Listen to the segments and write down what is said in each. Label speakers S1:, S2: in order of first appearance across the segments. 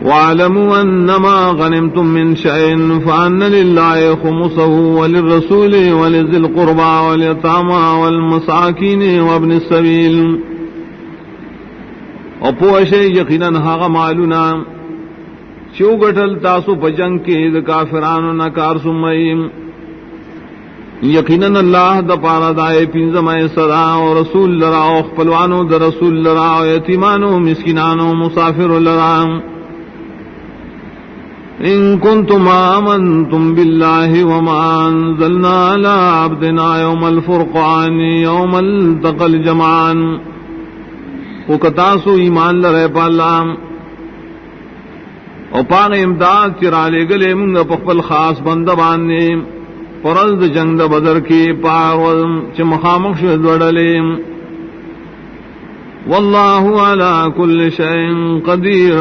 S1: واعلموا انما غنمتم من شيء فان لله خمسه وللرسول ولذي القربى واليتامى والمساكين وابن السبيل. او پوشے یقیناً ہاغ مالونا چو گٹل تاسو پجنگ کے دا کافرانو نکار سمائیم. یقیناً اللہ دا پارا دائے پینزمائے صدا و رسول لرا و خپلوانو دا رسول لرا و یتیمانو مسکنانو مسافر لرا. ان کنتم آمنتم باللہ وما انزلنا على عبدنا یوم الفرقان یوم التقى الجمعان. او کتاسو ایمان لرے پا اللہ او پاغ امداد چرالے گلے منگا پخپل خاص بندباننے پرزد جنگ بدر کی پاغ چھ مخامق شد وڈلے. واللہ علا کل شئین قدیر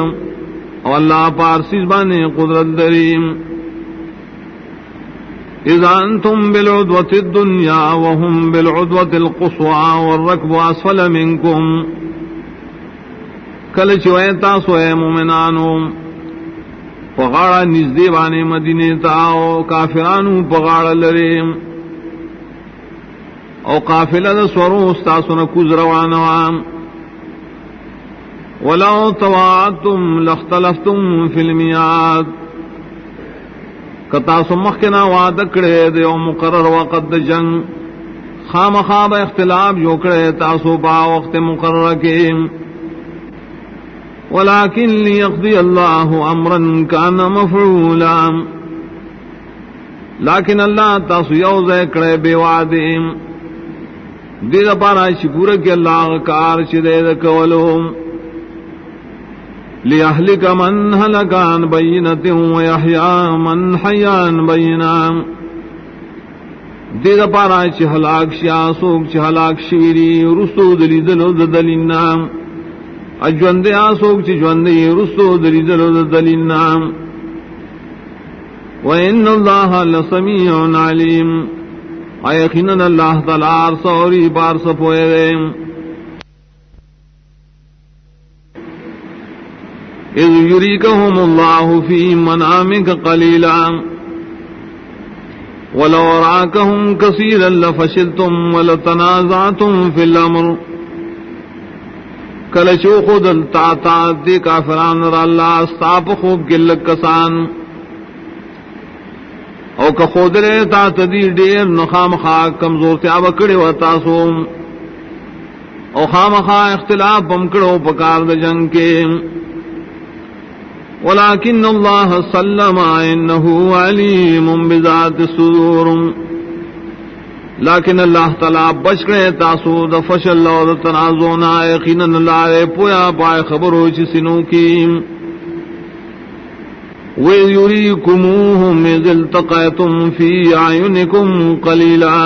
S1: او اللہ پارسیز بانے قدرت دریم. اذا انتم بالعدوة الدنیا وهم بالعدوة القصوى والركب اسفل منکم. کل چوئے تاسو اے مومنانو پغاڑا نزدے بانے مدینے تاو کافرانو پغاڑا لرے او قافلہ دا سورو استاسو نکوز روانوام. ولو تواعدتم لاختلفتم فی المیعاد. کتاسو مخنا وعدکڑے دے او مقرر وقت دا جنگ خام خواب اختلاف جو کرے تاسو با وقت مقرر کے. ولكن ليقضي الله امرا كان مفعولا. لیکن اللہ تاسو یوزے کرے بے وعدے دے دا پارا شکور کے اللہ کار چدے دا کولو. لیہلک من ہلک عن بینۃ ویحیی من حی عن بینہ. دے دا پارا چھ ہلاک شیا سوک چھ ہلاک شیری رسو دلی دلو دلینا اجوندے آسوک چی جوندے رسو دلی دلو دلینا. وَإِنَّ اللَّهَ لَسَمِيعٌ عَلِيمٌ. یقیناً اللہ تعالی سوری بار سپوئے دے. اِذْ يُرِيكَهُمُ اللَّهُ فِي مَنَامِكَ قَلِيلًا وَلَوْ رَاكَهُمْ كَثِيرًا لَفَشِلْتُمْ وَلَتَنَازَعْتُمْ فِي الْأَمْرِ. کلچو خود التا دے کافران را اللہ استاپ خوب گلک کسان او کا خود رے تا تدیر دیر نخام خواہ کمزور تیاب کڑے و تاسو او خام خواہ اختلاف بمکڑو پکار دا جنگ کے. ولیکن اللہ سلم انہو علیم بذات الصدور. لیکن اللہ تعالیٰ بچ کرے تاسو دا فشل اور تنازونا. یقیناً اللہ رے پویا پائے خبرو چی سنو کی. وَيُرِيكُمُوهُمْ إِذِ الْتَقَيْتُمْ فِي أَعْيُنِكُمْ قَلِيلًا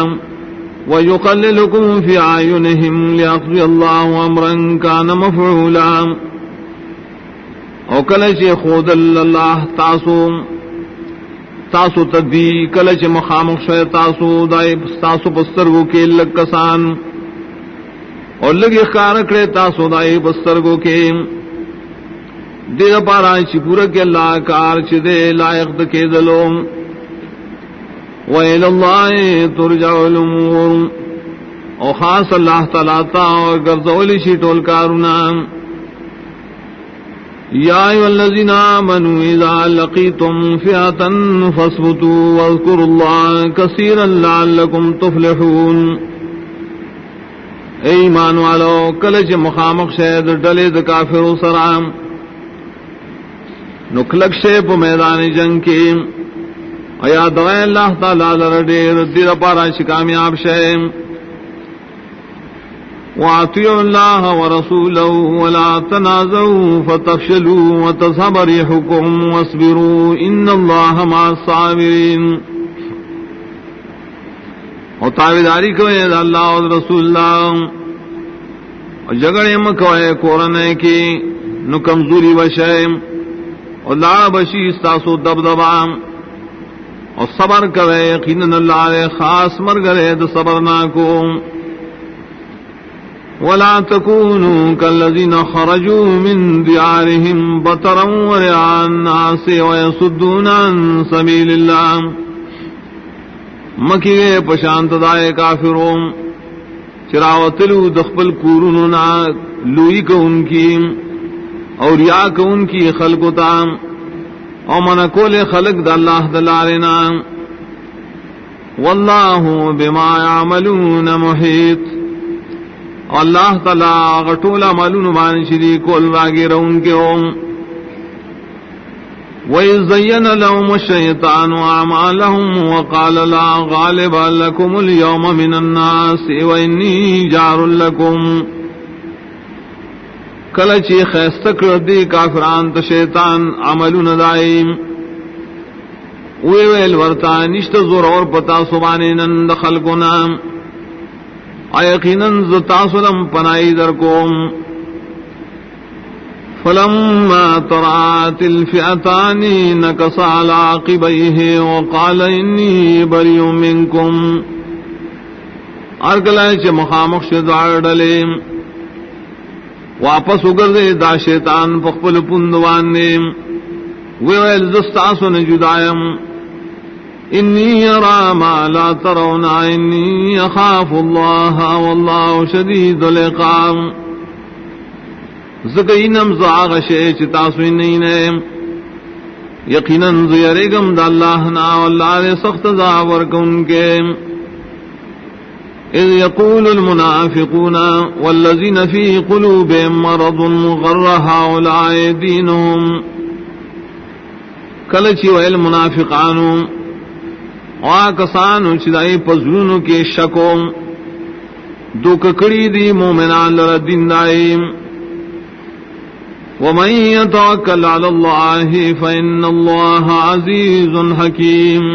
S1: وَيُقَلِّلُكُمْ فِي أَعْيُنِهِمْ لِيَقْضِيَ اللَّهُ أَمْرًا كَانَ مَفْعُولًا. او کلچ خود اللہ تاسو تدی کلچ مخامخ شے تاسو دائے تاسو پسترگو کے لکسان اور لگی اخکار کرے تاسو دائے پسترگو کے. دے دا پارا چپورا کے اللہ کار چھ دے لائق دکے دلو. وَإِلَى اللَّهِ تُرْجَعُ الْأُمُورُ. اور خاص اللہ تعالیٰ تا اور گرزولی شی ٹول کارونا. یا ایھا الذین آمنوا اذا لقیتم فئۃ فاثبتوا واذکروا اللہ کثیرا لعلکم تفلحون. اے ایمان والو کلچ مخامق شید ڈلے د کافر سرام نکلک شے پا میدان جنگ کی. ایا دغی اللہ تعالی لردیر دیر پارا شکامیاب شے. وَأَطِيعُوا اللَّهَ وَرَسُولَهُ وَلَا تَنَازَعُوا فَتَفْشَلُوا وَتَذْهَبَ رِيحُكُمْ وَاصْبِرُوا إِنَّ اللَّهَ مَعَ الصَّابِرِينَ. اور تابعداری کوئے اللہ اور رسول اللہ اور جگڑے مکوئے قرآن کی نو کمزوری وشے اور لا بشی استاسو دبدبا اور صبر کرے. یقیناً اللہ خاص مرگرے د صبر نہ کو. ولا تكونوا كالذين خرجوا من ديارهم بطرا ورئاء الناس ويصدون عن سبيل الله مکی گئے پشانت دائے کافروں چراوتلو دخپل کورننا لوئی کو ان کی اور یا کو ان کی خلقتا او منکول خلق دا اللہ دلالنا واللہ بما يعملون محیط اللہ تعالی غٹول عملون بان شریکول واگی رون کے ہوں وَإِذْ زَيَّنَ لَهُمُ الشَّيْطَانُ أَعْمَالَهُمْ وَقَالَ لَا غَالِبَ لَكُمُ الْيَوْمَ مِنَ النَّاسِ وَإِنِّي جَارٌ لَكُمْ کلچی خیستک ردی کافران تا شیطان عملون دائیم ویویل ورطا نشت زور اور پتا سبانینن دخل کنام ایقیناً زتاسلم پنائی درکوم فلما ترات الفئتان نكص على عقبيه وقال إني بريء منكم ارگلائے چھ مخامخ شدوار ڈلے واپس اگردے دا شیطان پخپل پندوان نے ویویل زستاسو نجدائم انی ارى ما لا ترون انی اخاف اللہ واللہ شدید العقاب زکینم زاغ شے چتاسوی نہیں نے یقیناً زیرگم دا اللہ نا واللہ دے سخت زاور کن کے اذ یقول المنافقون والذین فی قلوبهم مرض غر هؤلاء دینهم کلچی ویل منافقانو آکسانو چدائی پزلونو کے شکو دو ککڑی دی مومنان لردین دائیم ومن يتوکل علی اللہ فإن اللہ عزیز حکیم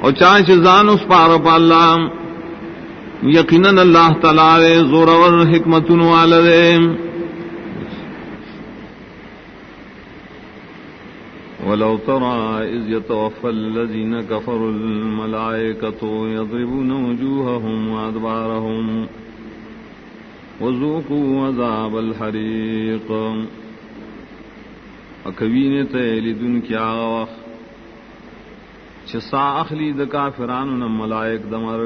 S1: اور چاچ زان اس پار پا اللہ یقیناً اللہ تعالی زورور حکمتن والدے ولو ترى إذ يتوفى الذين كفروا الملائكة يضربون وجوههم وأدبارهم وذوقوا عذاب الحريق اکوین تیلدن کیا وقت چسا اخلی د کافرانو ملائک دمر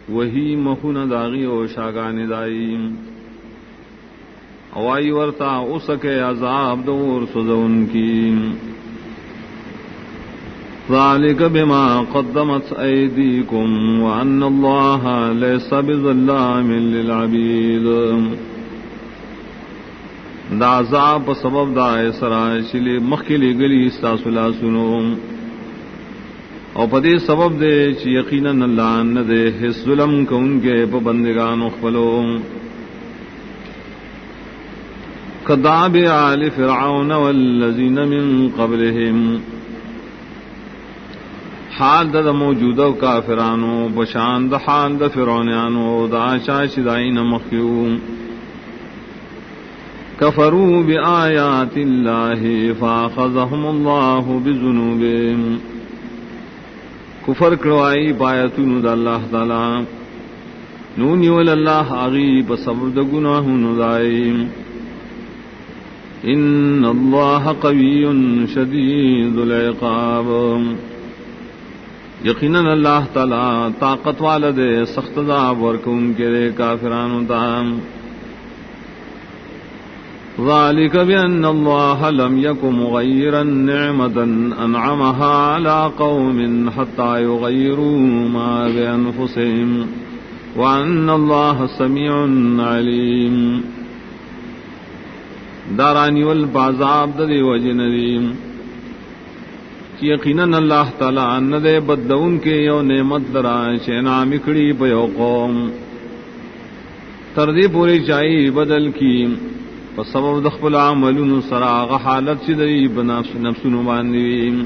S1: وہی مخون داغی و شاگان دائیم اوائی ورتا اسکے عذاب دور سزون کی ذالک بما قدمت ایدیکم وان اللہ لیس بظلام للعبید دا عذاب سبب دا سراشلی مخلی گلی استاسلا سنو او پدی سبب دے چی یقیناً اللہ ندے حس ظلم کو ان کے پابندگان اخفلو کداب آل فرعون والذین من قبلهم حال دا موجودہ کافرانو بشاند حال دا فرعونیانو دا شاشدائین مخیوم کفروا بآیات اللہ فاخذهم اللہ بذنوبهم کفر کروائی پایتون دا اللہ تعالی نونی واللہ عغیب سبب دا گناہون دائیم ان اللہ قوی شدید العقاب یقیناً اللہ تعالی طاقت والد سخت عذاب ورکون کے کافرانو تام ذالک بان اللہ لم یک مغیرا نعمتا انعمها على قوم حتى یغیروا ما بانفسهم وان اللہ سمیع علیم دارانی والبعضاب ددی وجندیم یقیناً اللہ تعالی ندے بدون کے یو نعمت درا شینام کڑی پیو قوم تردی پوری چائی بدل کی سبب دخل عملون سراغ حالت چدری بنفس نفسن باندیم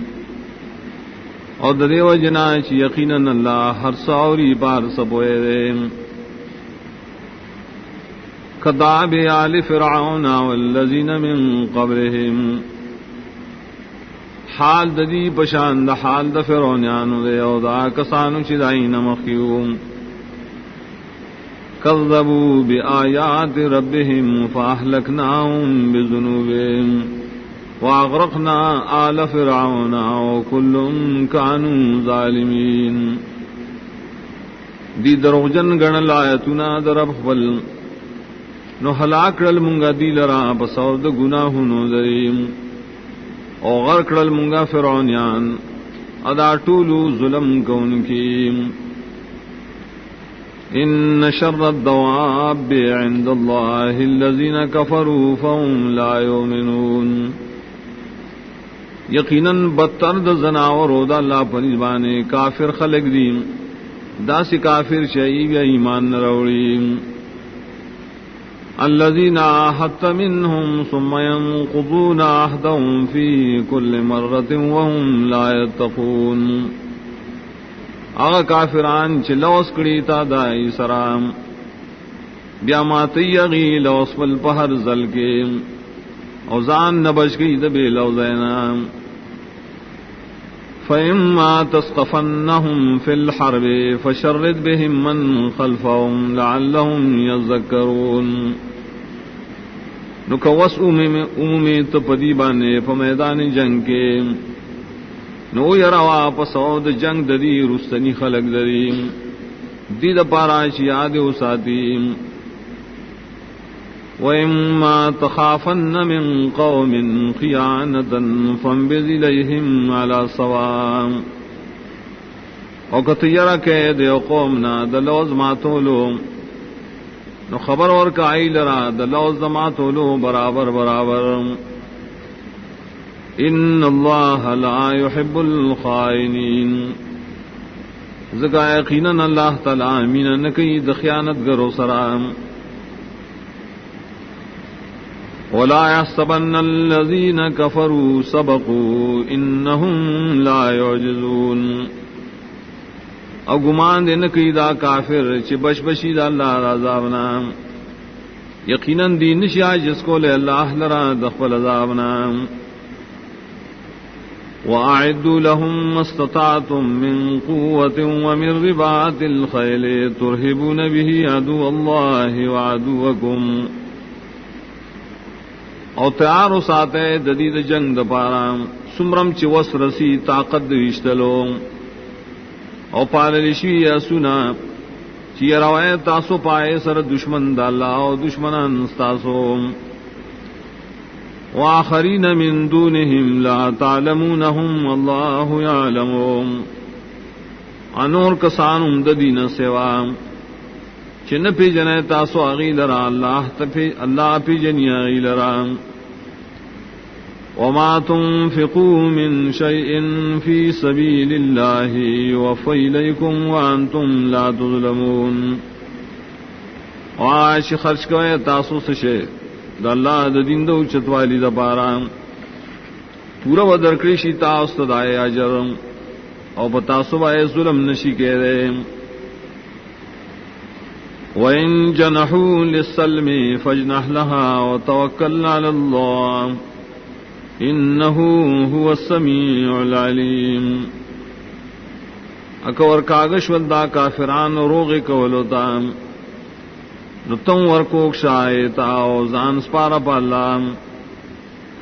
S1: اور ددی وجنا یقیناً اللہ ہر سوری بار سبوئے دیم کداب آل فرعون والذین من قبلهم حال ددی پشاند حال د فرعونانو دے او دا کسانو چې داین مخیوم كذبوا بآيات ربهم فأهلكناهم بذنوبهم وأغرقنا آل فرعون وكل كانوا ظالمين. دی دروغجن گنل آیتنا در خپل نو ہلاک کرل منگا دی لرا بسود گناہونو دریم او غرق کرل منگا فرعونیان ادا طولو ظلم کون کی. ان شر الدواب عند اللہ الذین کفروا فهم لا یؤمنون. یقیناً بدتر د زناورو دا اللہ پنیبانے کافر خلق دیم دا سی کافر شئی بیا ایمان نروڑی. الذین عاہدت منہم ثم ينقضون عہدهم فی کل مرۃ وهم لا يتقون. آغا کافران چھ لوس کڑی تا دائی سرام بیا ماتی یغی لوس پل پہر زل کے اوزان نبش گئی دبی لوزینام. فإما تسقفنهم في الحرب فشرد بهم من خلفهم لعلهم يذكرون. نکوس عمومی تپدی بانے فمیدان جنگ کے نو یروا پسود جنگ ددی رستنی خلق ددی دید پاراش یاد اساتی. وَإِمَّا تَخَافَنَّ مِن قَوْمٍ خِيَانَةً فَانبِذْ إِلَيْهِمْ عَلَى سَوَاءٍ. او کتیرا کہ دے قومنا دلوز ماتولو نو خبر اور کا لرا دلوز ماتولو برابر برابر. ان اللہ لا يحب الخائنین. زکا یقیناً اللہ تعالی امین نکی دخیانت گرو سرام. ولا يحسبن الذين كفروا سبقوا انهم لا يعجزون. او گمان دین کی دا کافر چ بش بشی دا اللہ عذابنا یقیناً دین شیا جس کو لے اللہ لرا دخل عذابنا. وَأَعِدُّوا لَهُم مَّا اسْتَطَعْتُم مِّن قُوَّةٍ وَمِن رِّبَاطِ الْخَيْلِ تُرْهِبُونَ بِهِ عَدُوَّ اللَّهِ وَعَدُوَّكُمْ. او تیار و ساتے ددید جنگ دپارام سمرم چی وس رسی طاقت دوشتلو او پاللشی یا سنا چی روائے تاسو پائے سر دشمن دالا او دشمنان استاسو. وآخرین من دونهم لا تعلمونهم واللہ یعلمون. انور کسانم ددین سوام چن پی جنے تاسو اغی لرا اللہ پی جنی اغی لرا. وما تنفقوا من شيء في سبيل الله يوفى إليكم وأنتم لا تظلمون. وعاش خرچ کوئے تاسو سشے دا اللہ دا دین دو چتوالی دا پارا پورا و درکریشی تاس تدائے اجرم او بتاسو بائے ظلم نشی کے دے. وَإِن جَنَحُوا لِلسَّلْمِ فَاجْنَحْ لَهَا وَتَوَكَّلْ عَلَى اللَّهِ إِنَّهُ هُوَ السَّمِيعُ الْعَلِيمُ. اکور کاغش ولدا کافران روغ کولوتا نتم ورکوک شایتا او زان سپارا پالا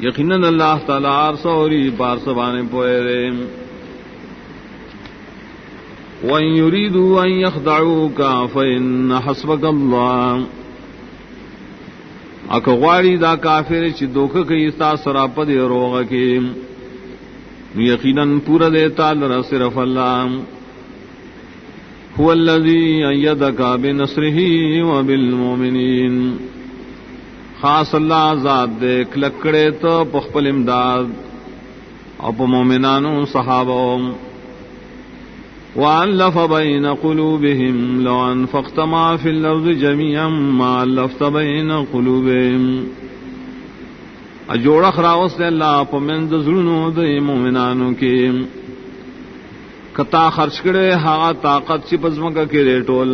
S1: یقیناً اللہ تعالی عرصوری پارسبانے پوئے رے. وَإِن يُرِيدُوا أَن يَخْدَعُوكَ فَإِنَّ حَسْبَكَ اللَّهُ. اکغواری دا کافر چی دوکھ کئی ستا سراپا دے روغ کے یقیناً پورا دیتا لرا صرف اللہ. هُوَ الَّذِي أَيَّدَكَ بِنَصْرِهِ وَبِالْمُؤْمِنِينَ. خاص اللہ ذات دے کلکڑے تو پخپل امداد اپ مومنانو صحابوں. وَأَلَّفَ بَيْنَ قُلُوبِهِمْ لَوْ أَنفَقْتَ مَا فِي الْأَرْضِ جَمِيعًا مَا أَلَّفْتَ بَيْنَ قُلُوبِهِمْ. اجوڑ خراوس دے اللہ پمند زلنو دے مومنانو کے کتا خرچ کرے ہا طاقت چی پزمکا کے ریٹول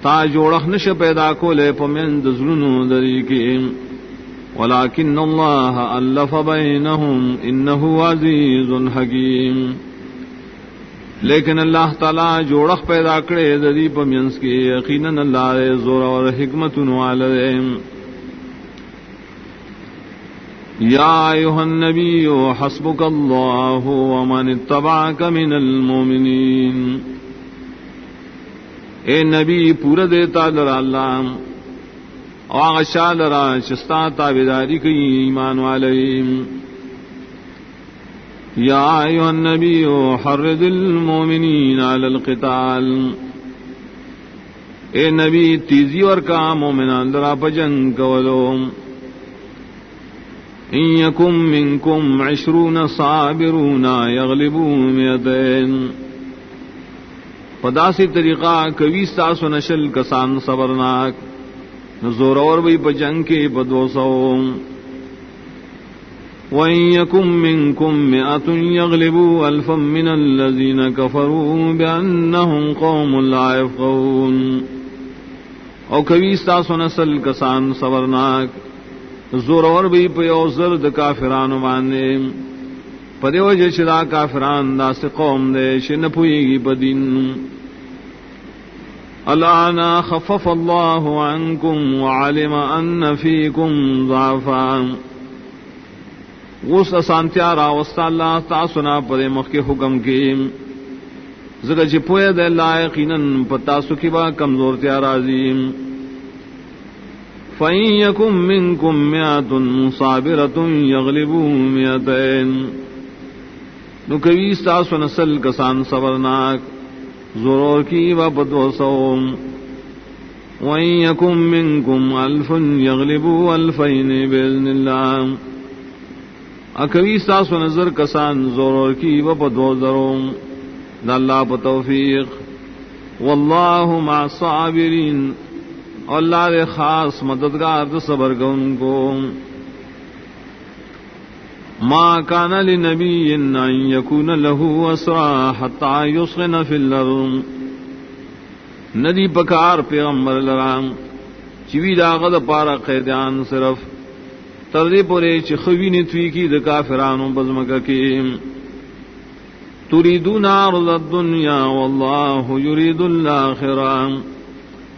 S1: تا جوڑخ نش پیدا کو لے پمند زلنو دے کے. وَلَكِنَّ اللَّهَ أَلَّفَ بَيْنَهُمْ إِنَّهُ عَزِيزٌ حَكِيمٌ. لیکن اللہ تعالی جوڑخ پیدا کرے ددی پمینس کی یقیناً اللہ دے زور اور حکمت والے یا ایھا النبی حسبک اللہ ومن اتبعک من المؤمنین اے نبی پورا دیتا در اللہ آغشا لرا چستا تابداری کی ایمان والیم یا ایھا النبی حرض المؤمنین علی القتال اے نبی تیزی ورکا مومنان درا پجنگ کولو ان یکم منکم 20 صابرون یغلبوا 200 پداسی طریقہ کوی ساسو نشل کسان صبرناک زور اور بھی پجنگ کے بدوسو وَإِن يَكُن مِّنكُم مِّائَةٌ يَغْلِبُوا أَلْفًا مِّنَ الَّذِينَ كَفَرُوا بِأَنَّهُمْ قَوْمٌ لَّا يَفْقَهُونَ او کوی ساسو نسل کسان صبرناک زور اور بھی پیو زرد کافران باندے پدیو جچدا کافران داس قوم دے شنپوئی گی بدین الآن خفف اللہ عنکم وعلم ان فیکم ضعفا غس اسانتیا راوستا اللہ تاسنا پدے مخ کے حکم کی زگا چی پوئے دے اللہ یقیناً پتاسو کی با کمزور تیا رازیم فَإِن يَكُن مِّنكُم 100 صَابِرَةٌ يَغْلِبُوا 200 نو کوی ساسو نسل کسان صبرناک زورور کی با بدوسو وَإِن يَكُن مِّنكُمْ 1000 يَغْلِبُوا 2000 بِإِذْنِ اللَّهِ اکوی ساسو نظر کسان زورور کی با بدوزرو دا اللہ بتوفیق واللہ مع الصابرین اللہ دے خاص مددگار دے صبر گون کو ما کان لنبی ان یکون له اسرا حتی یسخن فی الارض ندی پکار پیغمبر لرام چوی داغد پارا قیدیان صرف تردی پورے چخوی نتوی کی دا کافرانو بزمکا کی تریدون عرض الدنیا واللہ یرید الاخرام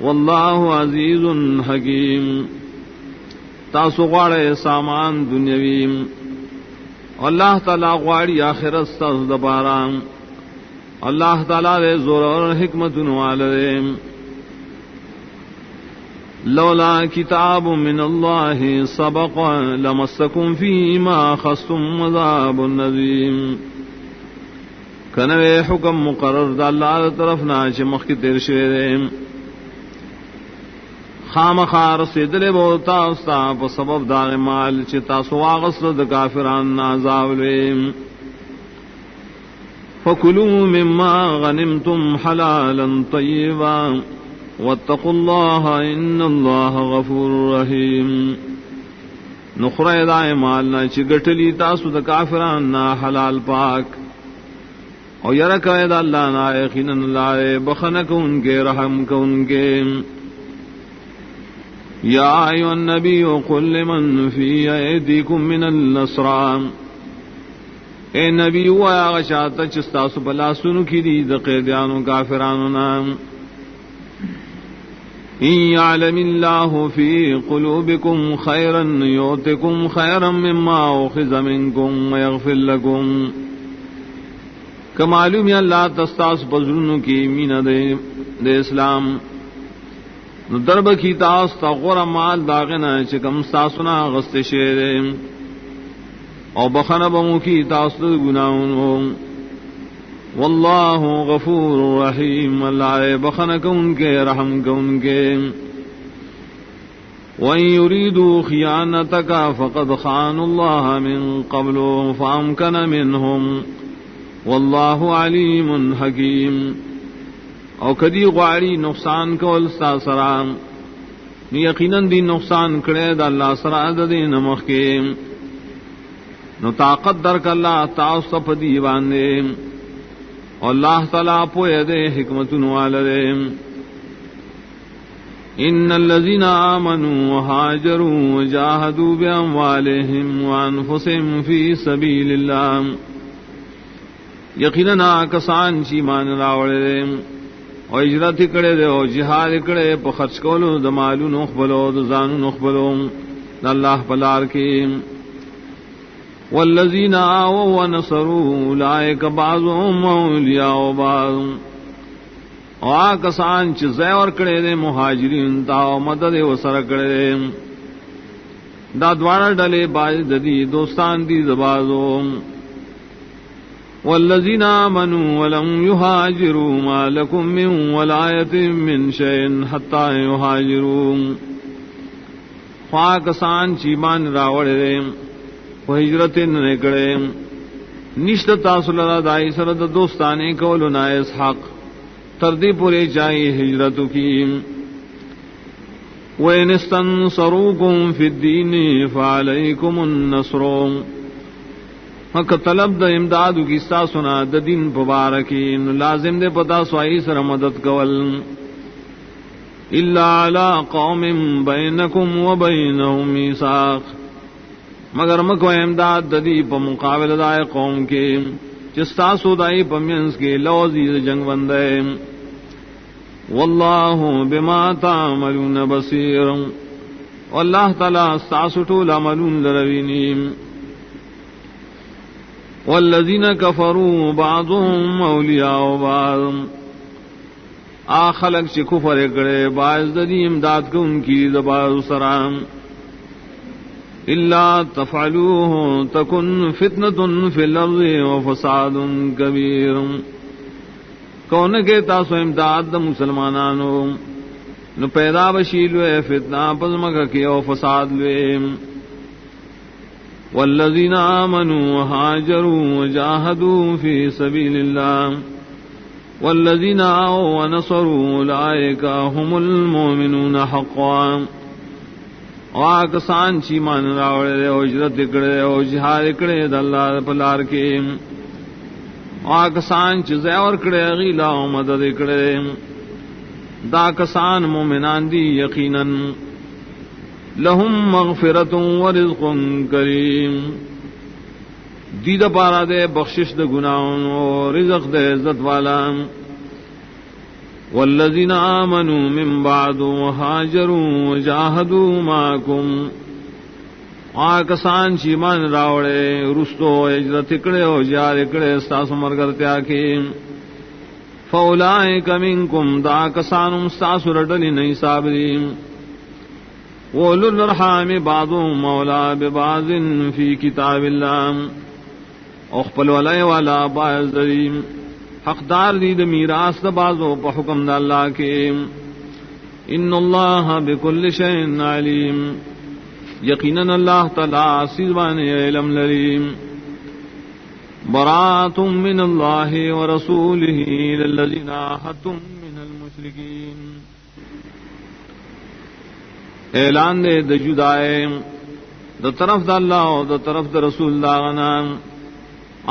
S1: واللہ عزیز حکیم تاسو غواړئ سامان دنیوی اللہ تعالی غواړي آخرت ستاسو دپاره اللہ تعالی دے زور اور حکمت والے لولا کتاب من اللہ سبق لمسکم فیما اخذتم عذاب عظیم کنوے حکم مقرر دا اللہ طرف نا چھ مخی تیر شوئے دے خام خار سیدلے بوتا استا پا سبب داغ مال چھ تاسو آغسر دا کافران عذاب لیم فکلوا مما غنمتم حلالا طیبا واتقوا اللہ ان اللہ غفور رحیم نخرہ دائے مالنا چھ گٹلی تاسو دا کافران حلال پاک او یرکا دا اللہ نا یقینا اللہ بخنک ان کے رحم کا ان کے یا ایھا النبی قل لمن فی ایدیکم من الاسرام اے نبی ویا غشاتا چستاسو بلا سنو کی دی دا قیدیانو کافرانو نام ان یعلم اللہ فی قلوبکم خیرا یؤتکم خیرا مما اخذ منکم ویغفر لکم کمعلوم یا اللہ تستاس بزرنو کی مین دے اسلام نو درب کی تاس تا غور مال داغنا چکم ساسنا غست شیر او بخن بمو کی تاس تا گناہن واللہ غفور رحیم اللہ بخن کون کے رحم کون کے وَإِن يُرِيدُوا خِيَانَتَكَ فَقَدْ خَانُوا اللَّهَ مِن قَبْلُ فَأَمْكَنَ مِنْهُمْ واللہ علیم حکیم او کدی غاری نقصان کول ستا سرام یقیناً دی نقصان کرے دا اللہ سرا دی نمخ کے نو طاقت درک اللہ تاؤس پدی باندے اللہ تعالیٰ پوئے دے حکمت والدے ان الذین آمنوا وہاجروا وجاہدوا باموالہم وانفسہم فی سبیل اللہ یقیناً کسان چی مان راوڑے دے او ہجرت کڑے دے او جہاد کڑے پا خرچ کولو دا مالو نخبلو دا زانو نخبلو دا اللہ پلار کی والذین آووا ونصروا اولئک بعضهم اولیاء بعض او کسان چی زیور کڑے دے مہاجرین تا او مدد و سر کڑے دے دا دوارا ڈلے باز دی دوستان دی زبازو والذین آمنوا ولم يهاجروا ما لكم من ولایة من شيء حتى يهاجروا خواہ کسان چیمان راوڑے دے و ہجرت نکڑے نشت تاصل را دائی سرد دوستانے کولو نائس حق تردی پورے چاہی ہجرتو کی وَإِنِ اسْتَنصَرُوكُمْ فِي الدِّينِ فَعَلَيْكُمُ النَّصْرُ حق طلب دا امدادو کی ستا سنا دا دین پبارکین لازم دے پتا سوائی سر مدد کول الا علی قوم بینکم و بینہم میثاق مگر مکو امداد دا دی پا مقابل دائے قوم کے چستا سو دائی پا منس کے لوزیز جنگ بندے واللہ بما تعملون بصیر واللہ تعالی استاسو طول عملون لروینیم والذین کفروا بعضهم اولیاء بعض خلق چی کفر کرے باعث دی امداد کو ان کی زبار سرام الا تفعلوه تکن فتنة فی الارض وفساد کبیر کون کے تاسو امداد دا مسلمانانو نو پیدا بشیلوے فتنہ پزمکہ کی او فساد لوے والذین آمنوا وهاجروا وجاهدوا في سبيل الله والذین آووا ونصروا اولئک هم المؤمنون حقا کسان چی مان راوڑے او ہجرت کڑے او جہاد کڑے دا اللہ پلار کے کسان چی زیور کڑے غیلا او مدد کڑے دا کسان مومنان دی یقیناً لہم مغفرت و رزق کریم دید پارا دے بخشش دے گناہوں و رزق دے عزت والا والذین آمنوا من بعد وهاجروا وجاہدوا معکم آکسان چیمان راوڑے رستو ہجرت کڑے و جار کڑے استاس مرگرتیا کی فاولائک منکم دا کسانم استاس رڈلی نہیں صابرین وَأُولُو الْأَرْحَامِ بَعْضُهُمْ أَوْلَىٰ بِبَعْضٍ فِي كِتَابِ اللَّهِ اخپل ولائے والا باعث دریم حقدار دید میراث دا بازو پا حکم دا اللہ کے ان اللہ بكل شيء علیم یقیناً اللہ تعالی سیزوان علم لریم براءۃ من اللہ ورسولہ للذین عاہدتم من المشرکین اعلان دے دا جدائے دا طرف دا اللہ و دا طرف دا رسول دا غنا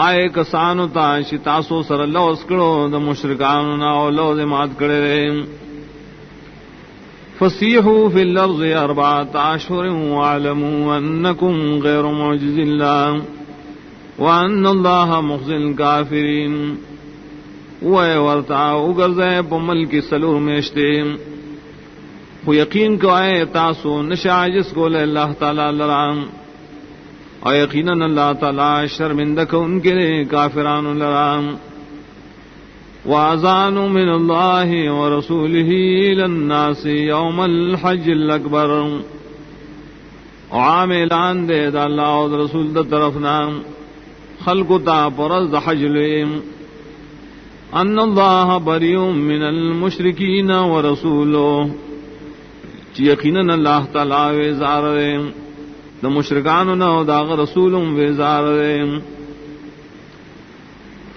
S1: آئے کسانو تا شتاسو سر اللہ اسکڑو دا مشرکانونا و اللہ دے مات کڑے رہے فسیحو فی الارض 4 اشہر وعلموا انکم غیر معجز اللہ وان اللہ مخزی الکافرین وے ورطا اگرزے پمل کی سلور میشتے وہ یقین کو آئے تاسو نشاجس کو لے اللہ تعالی لرام اور یقیناً اللہ تعالی شرمندہ کو ان کے لئے کافران لرام وَأَذَانٌ مِّنَ اللَّهِ وَرَسُولِهِ لِلنَّاسِ يَوْمَ الْحَجِّ الْأَكْبَرِ عام اعلان دے دا اللہ و رسول دا طرفنا خلق تا پرز دا حج لئیم ان اللہ بریء من المشرکین ورسولہ یقیناً اللہ تعالی ویزار دے دا مشرکانو نو دا رسولم ویزار دے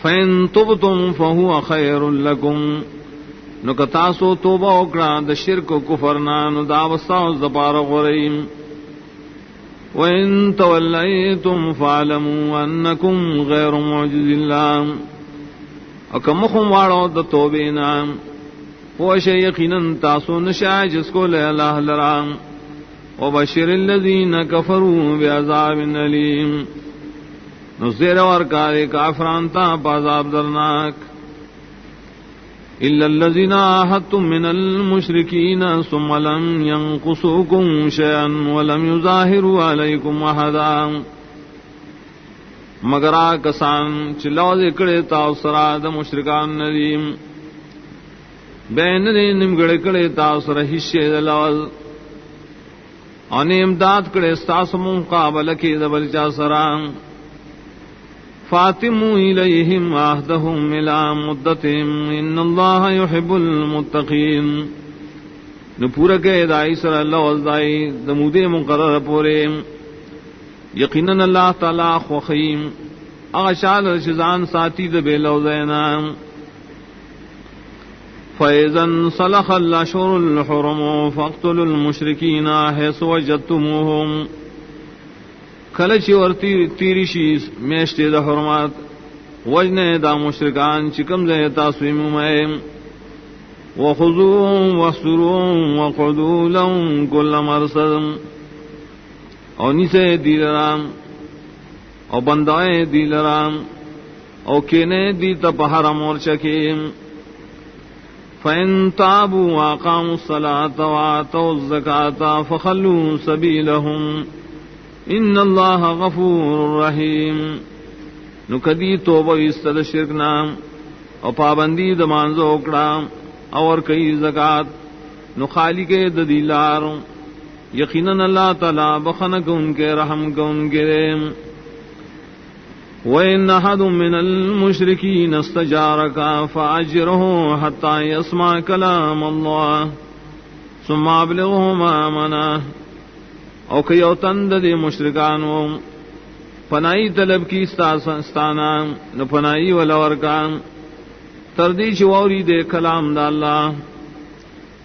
S1: فَإِن تُبْتُمْ فَهُوَ خَيْرٌ لَكُمْ نو کتاسو توبہ اکڑا دا شرک و کفرنا نو دا وستاوز دا پارا غریم وَإِن تَوَلَّيْتُمْ فَعْلَمُوا أَنَّكُمْ غَيْرُ مُعْجِزِ اللَّهِ اکمخم وارو دا توبینا وش یقیناً تاسو نشا جس کو لے اللہ لرام وبشر الذین کفروا بعذاب علیم نو زیر ورکارے کافران تا عذاب درناک الا الذين عاهدتم من المشركين ثم لم ينقصوكم شيئا ولم يظاهروا عليكم احدا مگر کسان چلوز کڑے تا سرا د مشرکان ندیم بین نے نمگڑ کڑے تا سر حصے دلاز ان امداد کڑے ساس مقابل کی دبلچا سرام فاتموا الیہم عہدہم الی مدتہم ان اللہ یحب المتقین نو پورا کہ دائی سر اللہ وزدائی دمود مقرر پورے یقیناً اللہ تعالی خوخیم اغشال رشزان ساتی دبے لوزینا فَإِذَا انْسَلَخَ الْأَشْهُرُ الْحُرُمُ فَاقْتُلُوا الْمُشْرِكِينَ حَيْثُ وَجَدتُّمُوهُمْ کلچی اور تیری شیز میشتے دا حرمات وجنے دا مشرکان چکم دے تاسویم مائم وخذوهم واحصروهم وقعدوا لهم كل مرصد او نیسے دیل رام او بندائے دیل رام او کینے دیتا پہرم اور چکیم فَإِن تَابُوا وَأَقَامُوا الصَّلَاةَ وَآتَوُا الزَّكَاةَ فَخَلُّوا سَبِيلَهُمْ ان اللہ غفور رحیم نو کدی توبہ استد شرک نام او پابندی دمانزو اکڑا اور کئی زکاة نو خالق ددیلار یقیناً اللہ تعالی بخنک ان کے رحم کو ان کے وَإِنَّ أَحَدٌ مِّنَ الْمُشْرِكِينَ اسْتَجَارَكَ فَأَجِرْهُ حَتَّى يَسْمَعَ كَلَامَ اللَّهِ ثُمَّ أَبْلِغْهُ مَأْمَنَهُ او کئی او تند دے مشرکانو پنائی طلب کی استانا نو پنائی ولورکان تردی چواری دے کلام دا اللہ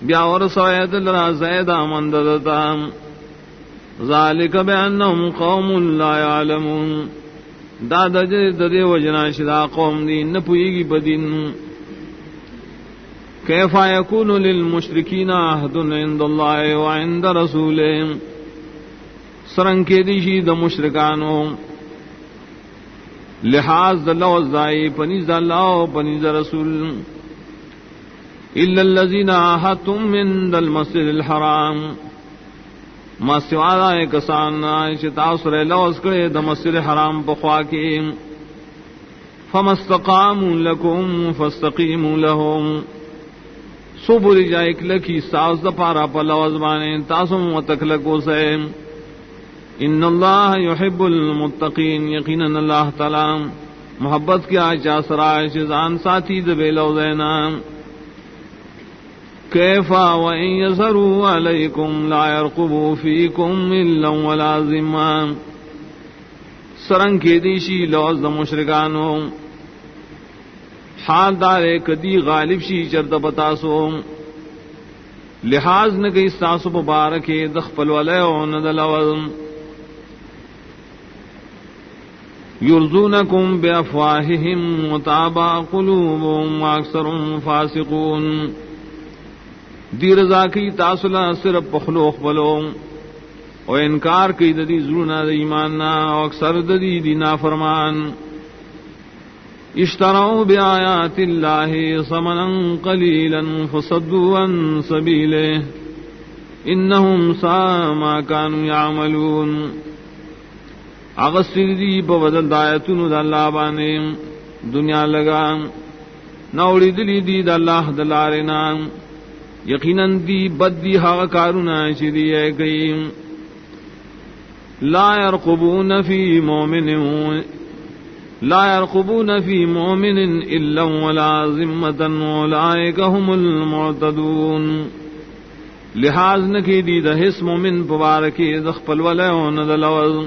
S1: بیاور سوید لرا زید آمن ددتا ذالک بینہم قوم لا یعلمون دادا ددے وجنا شدا قوم دین نپوئیگی بدین کیفا یکون للمشرکین عہد عند اللہ وعند رسولہ سرنگ کے دیشی دا مشرکانو لحاظ دا لوزائی پنیز دا اللہ پنیز دا رسول الا الذین آہدتم من دا المسجد الحرام ما سوالا کسان چتاثر لوز کرے دا مسجد حرام بخواکی فما استقاموا لکم فاستقیموا لهم صبر جائک لکی ساز دا پارا پا لوز بانے تاسم و تکلکو سے ان اللہ یحب المتقین یقیناً اللہ تعالی محبت کے آجا سرائے شزان ساتھی دبے لوزینا کیفا وَإِن يَظْهَرُوا عَلَيْكُمْ لَا يَرْقُبُوا فِيكُمْ إِلًّا وَلَا ذِمًّا سرنگ کے دیشی لوز دا مشرکانو حال دارے کدی غالب شی چرد بتاسو لحاظ نہ کئی ساسو مبارکے دخپل ولیو ندلوز یرزونکم بافواہہم وتابا قلوبہم واکثرهم فاسقون دی رضا کی تاسلا صرف پخلوخ بلو و انکار کی ددی زرونا دی ایماننا و اکثر ددی دی نافرمان اشتروا بآیات اللہ ثمنا قلیلا فصدوا عن سبیلہ انہم ساء ما كانوا یعملون اغسر دی ببدل دایتون دا اللہ بانے دنیا لگا نوڑی دلی دی دا اللہ دلارنا یقیناً دی بد دی حق کارونا چی اے گئی لا يرقبون فی مومن الا ولا ذمتا اولئک هم المعتدون لحاظ نکی دی دا حس مومن پبارکی دخپل ولیون دلوز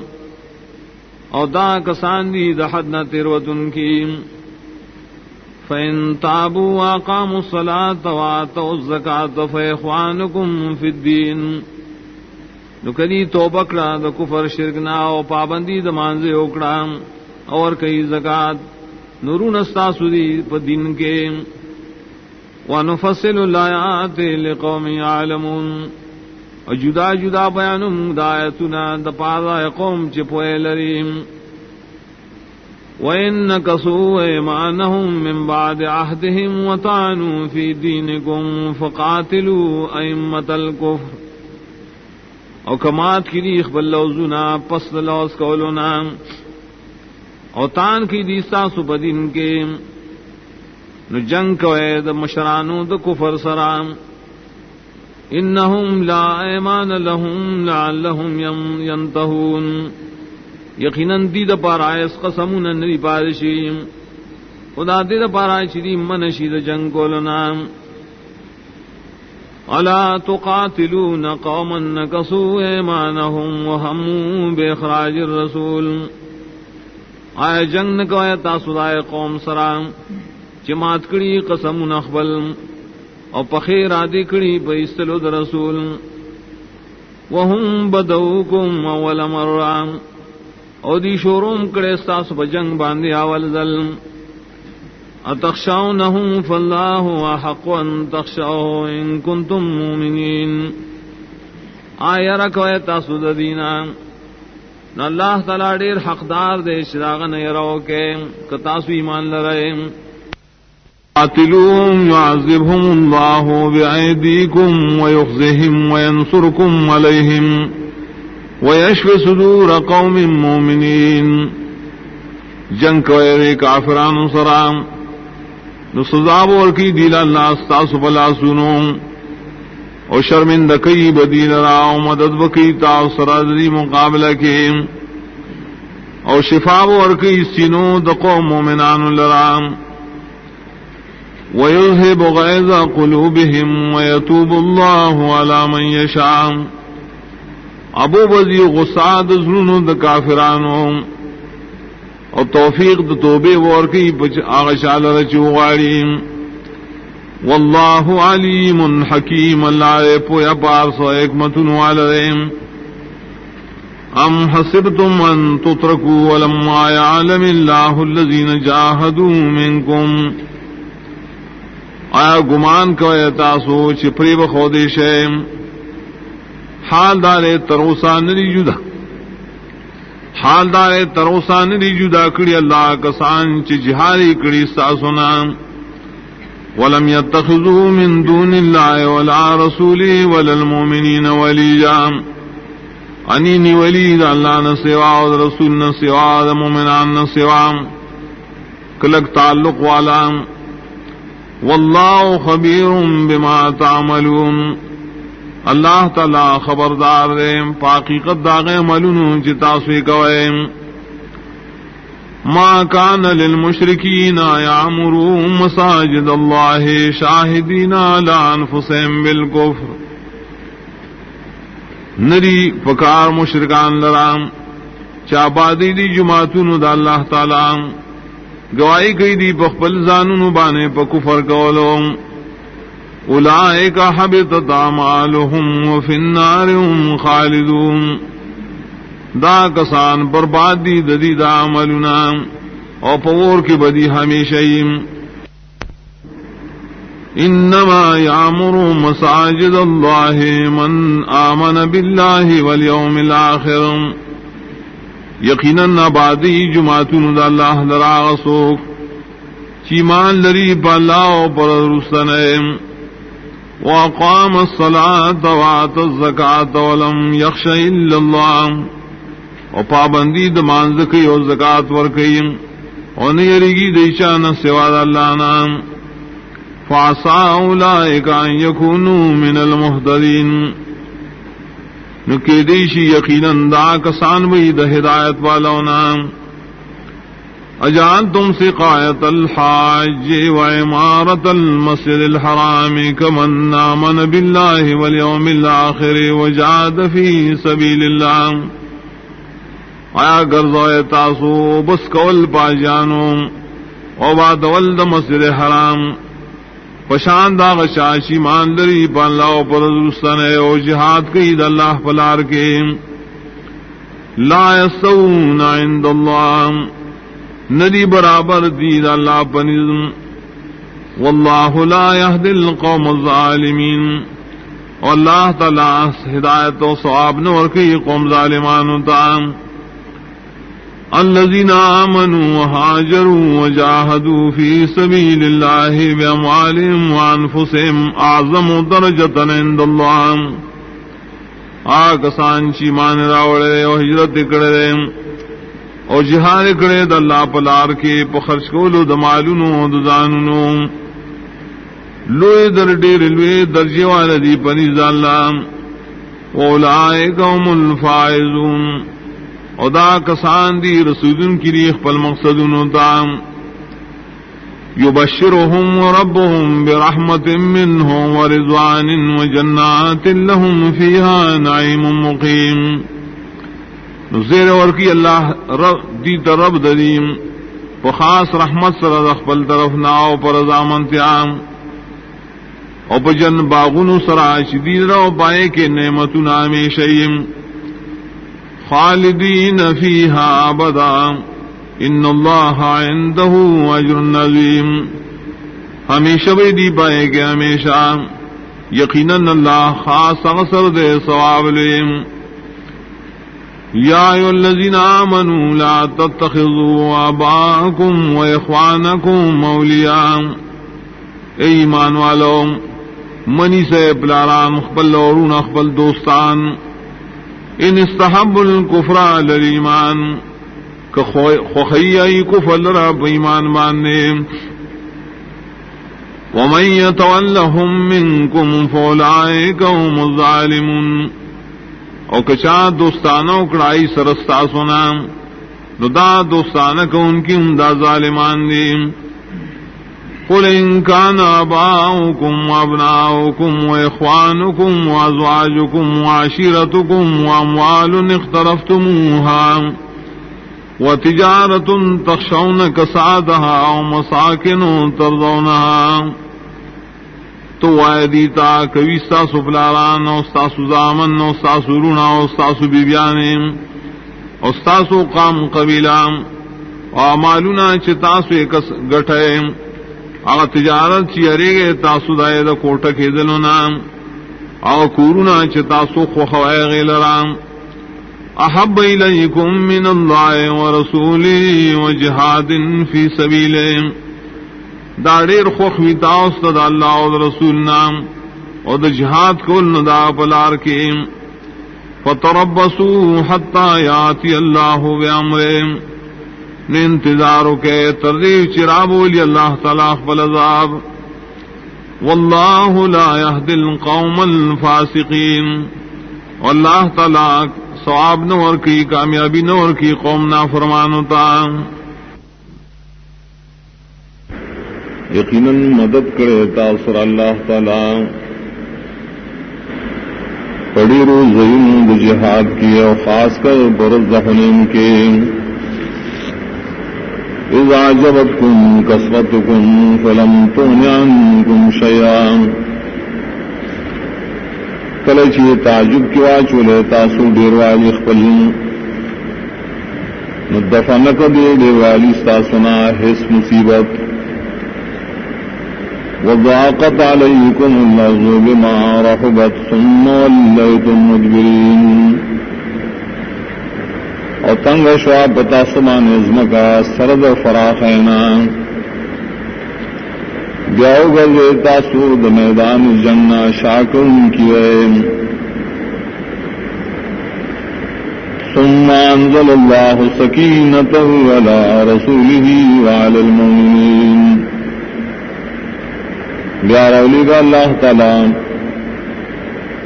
S1: او دا کسان دی دا حد نہ تیروتن کی فَإِن تَابُوا وَأَقَامُوا الصَّلَاةَ وَآتَوُا الزَّكَاةَ فَإِخْوَانُكُمْ فِي الدِّينِ نو کدی توبہ کڑا دا کفر شرکنا او پابندی دا مانزے اکڑا اور کئی زکاة نورون استاسو دی پا دین کے وَنُفَصِّلُ الْآيَاتِ لِقَوْمٍ يَعْلَمُونَ اور جدا جدا بیانم دایتنا دا پادا قوم چپوئے لریم وَإِن نَكَثُوا أَيْمَانَهُم مِّن بَعْدِ عَهْدِهِمْ وَطَعَنُوا فِي دِينِكُمْ فَقَاتِلُوا أَئِمَّةَ الْكُفْرِ، او کمات کی دی اخبر لوزنا پس لوز کولنا، او تان کی دی ساسو بدین کے نو جنگ کوئے دا مشرانو دا کفر سرام، انہم لا ایمان لہم لعلہم ینتہون، یقیناً دی دا پارائس قسمون نری پارشیم، خدا دی دا پارائش دی منشی دا جنگ کولنا، الا تقاتلون قوما نکسوا ایمانہم وہموا باخراج الرسول، آئے جنگ نکوئے تاسو دائے قوم سرام چمات کڑی قسم نخبل او پخیر آدی کڑی بیستلو در رسول، وهم بدوکم اول مرام، او دی شوروم کڑے ستاسو پا جنگ باندی اول ظلم، اتخشونہم فاللہ احق ان تخشوہ ان کنتم مومنین، آیا رکوئے تاسو ددینا نو اللہ تعالیٰ دیر حقدار دے شراغن یرو کے کتاسو ایمان لرائے،
S2: قاتلوهم يعذبهم الله بأيديكم ويخزهم وينصركم عليهم ويشفي صدور قوم مؤمنين، جنگ کوئے کافران سرام نو سزاب ورکی دیل اللہ استاسو بلا سنو، او شرمند کئی بدین راو مدد بکی تاو سرادری مقابلہ کے، او شفاب ورکی سنو دقو مومنان لرام، وَيُذْهِبُ غَيْظَ قُلُوبِهِمْ وَيَتُوبُ اللَّهُ عَلَى مَن يَشَاءُ، ابو بزی غصاد ظلم د کافرانو او توفیق د توبے ورکی پچ آغشال رچوغاری، واللہ علیم حکیم، اللہ پویا پارس و حکمت والریم، ام حسبتم ان تترکوا ولما يعلم اللہ الذین جاہدوا منکم، آیا گمان کوئے تاسو چپری بخودی شیم، حال دارے تروسا نری جدا، حال دارے تروسا نری جدا کڑی اللہ کسان چی جہاری کڑی ساسونا، ولم يتخذوا من دون اللہ ولا رسولی ولا المؤمنین ولیا، انینی ولید اللہ نسوا و رسول نسوا و مومنان نسوا، کلک تعلق والا، واللہ خبیر بما تعملون، اللہ تعالی خبردار دے پاقیقت داغے ملون جتاسوی کوئے، ما کان للمشرکین یعمروا مساجد اللہ شاہدین علی انفسهم بالکفر، نری پکار مشرکان لرام چابادی دی جماعتون دا اللہ تعالی گواہی کئی دی بخبل زانون بانے پا کفر کولو، اولئک حبطت اعمالهم وفی النار هم خالدون، دا کسان برباد دی ددی دا عملنا او پور کی بدی ہمیشہیم، انما یعمر مساجد اللہ من آمن باللہ والیوم الاخر، یقیناً آبادی جماعتون دا اللہ لراغ سوک چیمان لری پا اللہ و پر رسطنے، وَأَقَامَ الصَّلَاةَ وَآتَى الزَّكَاةَ وَلَمْ يَخْشَ إِلَّا اللَّهَ، و پابندی دمان زکی و زکاة ورکی و نیرگی دیشان سواد اللہ نام، فَعَسَىٰ أُولَٰئِكَ أَن يَكُونُوا مِنَ الْمُهْتَدِينَ، نکی دیشی یقیناً دا کسان بھی دا ہدایت والاونا، اجعلتم سقایت الحاج و عمارت المسجد الحرام کمن آمن باللہ والیوم الاخر وجاہد فی سبیل اللہ، آیا گرزوئے تاسو بس کول پا جانو او بات ولد مسجد حرام، پشان دا غشاشی مان لری پا اللہ و پر رسطنے او جہاد کی دا اللہ پلار کے، لا یستوون عند اللہ، ندی برابر دی دا اللہ پنزم، واللہ لا یهدی القوم الظالمین، اور اللہ تعالی ہدایت و ثواب نور کی قوم ظالمان تا، الذين آمنوا وهاجروا وجاهدوا في سبيل الله بأموالهم وأنفسهم أعظم درجة عند الله. آکسان چی مان راوڑے اور ہجرت کرے اور جہاد کرے د اللہ پلار کے پخرچ کولو د مالونو د زانونو لوی در ډیر لوی درجه والدی پنځ الله اولئک هم الفائزون او دا کسان دی رسولن کی ریخ پل مقصدونو دام یبشرهم ربهم برحمت منه ورضوان وجنات لهم فيها نعيم مقيم. نزیر ورکی اللہ دی رب ددیم خاص رحمت سر رخبل طرف ناو پر رضامندیام او پجن باغن سرا شدید رو پائے کے نعمتنا ہمیشہ خالدین فیہا ابدا ان اللہ عنده اجر عظیم. ہمیشہ بھی دی پائے کہ ہمیشہ یقیناً اللہ خاص اغسر دے ثواب لیم. یا ایھا الذین آمنوا لا تتخذوا آباءکم واخوانکم اولیاء. اے ایمان والو منی سے پلاران خپل اورون خپل دوستان ان استحب الکفر علی الایمان خخیئی کفر رب ایمان ماننے ومن یتولہم منکم فاولئک هم الظالمون. او کچا دوستانہ اکڑائی سرستا سنا نو دا دوستانہ کو ان کی امدہ ظالمان دی. قل ان كان آباؤكم وابناؤكم واخوانكم وازواجكم وعشيرتكم واموال اقترفتموها وتجارة تخشون كسادها ومساكن ترضونها. تو وعدیتا کوي ستاسو پلاران او ستاسو زامن او ستاسو رونا او ستاسو بیبیان او ستاسو قام قبیلہ او اعمالنا چې تاسو یې ګټئ او تجارت چی اریگے تاسو دائے دا کوٹا کے دلونا او کورونا چی تاسو خوخوائے غیلرام احب الیکم من اللہ ورسولی وجہاد فی سبیلے. دا دیر خوخوی تاست دا اللہ و رسولنا او دا جہاد کل دا پلار کے فتربصوا حتی یاتی اللہ بامرے. نے انتظاروں کے تردیو چرابولی اللہ تعالیٰ خبل عذاب. واللہ لا یہدی القوم الفاسقین. واللہ تعالیٰ ثواب نور کی کامیابی نور کی قوم نافرمان ہوتا.
S1: یقیناً مدد کرے تاثر اللہ تعالیٰ پڑی روز زین جہاد کی اور خاص کر برز حنین کے اذا عجبتكم كثرتكم فلم تغن عنكم شيئا. کلچی تعجب کی واچولے تاسو ډیر والی خپل مدفع نکدے ډیر والی ستاسونا حس مصیبت. وضاقت علیکم الارض بما رحبت ثم ولیتم مدبرین. اور تنگ شوا پتا سمان عزم کا سرد فراخینا بیاؤ گزے تاسود میدان جنہ شاکرن کی ویم. ثم انزل اللہ سکینتہ علی رسولہ وعلی المؤمنین. بیا رولی گا اللہ تعالی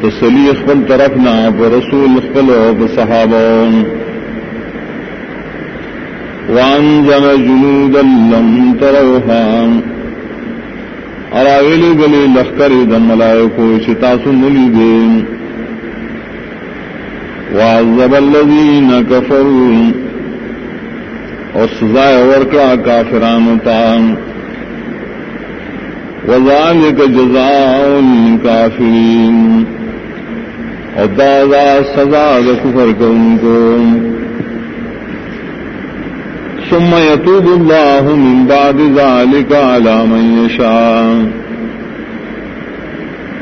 S1: تسلی اخبل طرفنا پر رسول اخبل و صحابون وانزل جنودا لم تروها. اراویلی گلی لخکر دم ملائکو شتاسو ملی دین. وعذب الذین کفروا اور سزائے ورکا کافران تام. وذالک جزاء الکافرین اور دادا سزا کفر کو ان کو. ثم يتوب الله من بعد ذلك على من يشاء.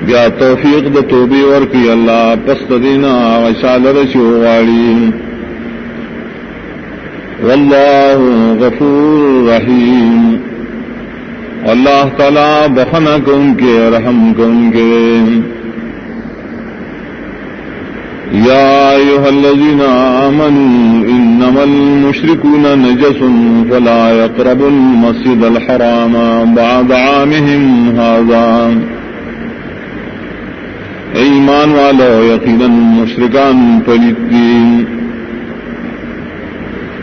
S1: بیا توفیق د توبې ورکی الله پس دینا وشال رشو والی.
S2: واللہ غفور رحیم، اللہ تعالی بخنا کن کے رحم کن کے۔ یا ایھا الذین آمنوا انما المشرکون نجس فلا يقربوا المسجد الحرام بعد عامهم ھذا، ایمان والو یقیناً مشرکان پلیت دین،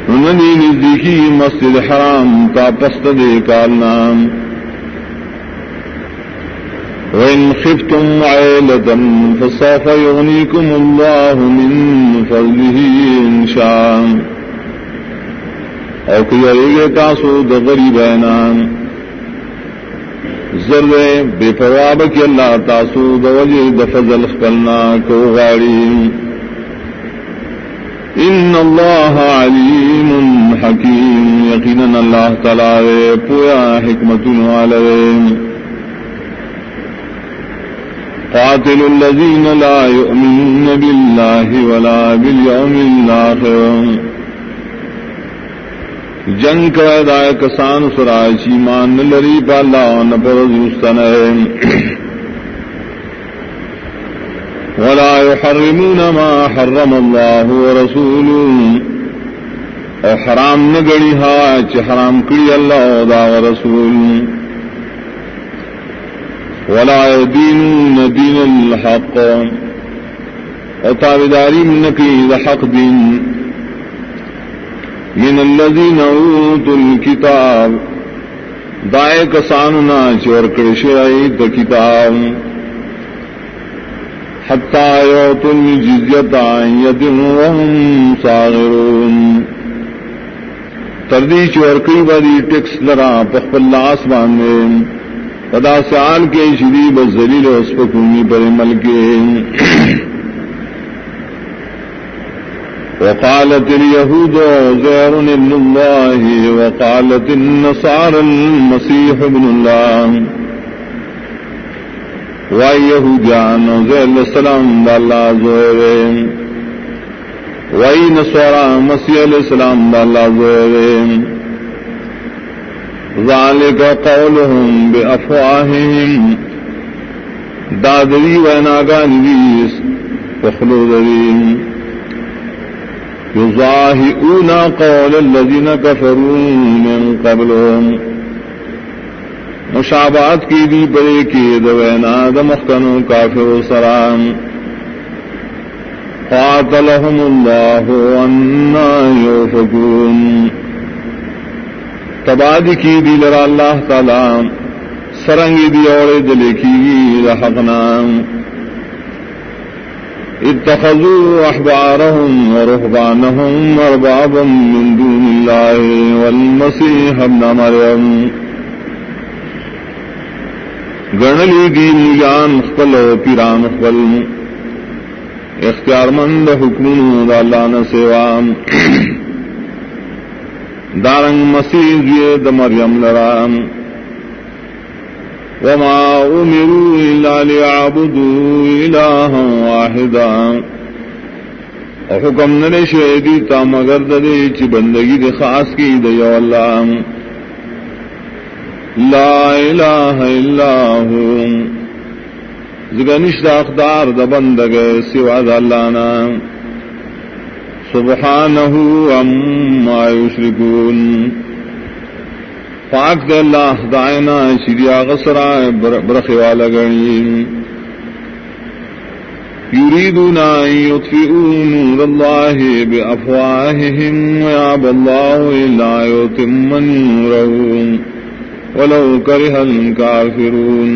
S2: انہوں نزدیکی مسجد حرام تا پست دے کالنا۔ وَإِنْ خِفْتُمْ عَيْلَةً فَسَوْفَ يُغْنِيكُمُ اللَّهُ مِنْ فَضْلِهِ إِنْ شَاءَ، اور کیے تاسو د غریبانان زرد بے پرواہ کی اللہ تاسو د وجہ د فضل خپلنا کو غاڑی۔ ان اللہ علیم حکیم، یقیناً اللہ تعالی پویا حکمت والے۔ قاتل الذین لا یؤمنون باللہ ولا بالیوم الآخر، جنگ کا دائے کسان سرائشی مان لری پا اللہ نپرز مستنہ، ولا يحرمون ما حرم الله ورسوله، اور حرام نہ گڑی ہا چ حرام کری اللہ دا رسول، ولا يدينون دين الحق، اور تابعداری نکی حق دین، من الذين اوتوا الكتاب، دائے کساننا چور کرشائی د کتاب، حتی یعطوا الجزیۃ عن ید وهم صاغرون، تردی چورکی بری ٹیکس لرا پخپل لاس باندے، پدا سال کے شریب الذلیل اسپکونی پر ملکے۔ وقالت اليهود عزير ابن الله وقالت النصارى المسيح ابن الله، وائی یہودیان عزیر علیہ السلام دا اللہ زہر، وائی نصارا مسیح علیہ السلام دا اللہ زہر، ذالک قولهم بافواہہم، دادری ویناگانی دیس وخلودرین، یضاہئون قول الذین کفروا من قبلهم، مشابہت کی دی بڑے کی دوینا دمختنو کافر سرام، قاتلہم اللہ انا یوفکون، تبادی کی دی لرا اللہ تعالی سرنگی دی اور دلے کی رحقنا، اتخذوا احبارهم ورهبانهم اربابا من دون اللہ والمسیح ابن مریم، گنلی دی مولیان خپل و پیران خپل، اختیار مند حکمون دا اللہ نہ سیوام، دارنگ مسیح زید مریم لرام، وما امروا الا لیعبدوا الہا واحدا، اور حکم نلے شہدی تا مگر دے چی بندگی دے خاص کی دیو اللہ، لا الہ الا ہو، زگنشت اقدار دا بندگ سوا دا اللہ نا، سبحانہ عما یشرکون، پاک دے اللہ دائنا شریا غسرا برخوالا گنی، یریدون ان یطفئوا نور اللہ بافواہہم ویابى اللہ الا یتم نورہ ولو کرہ الکافرون،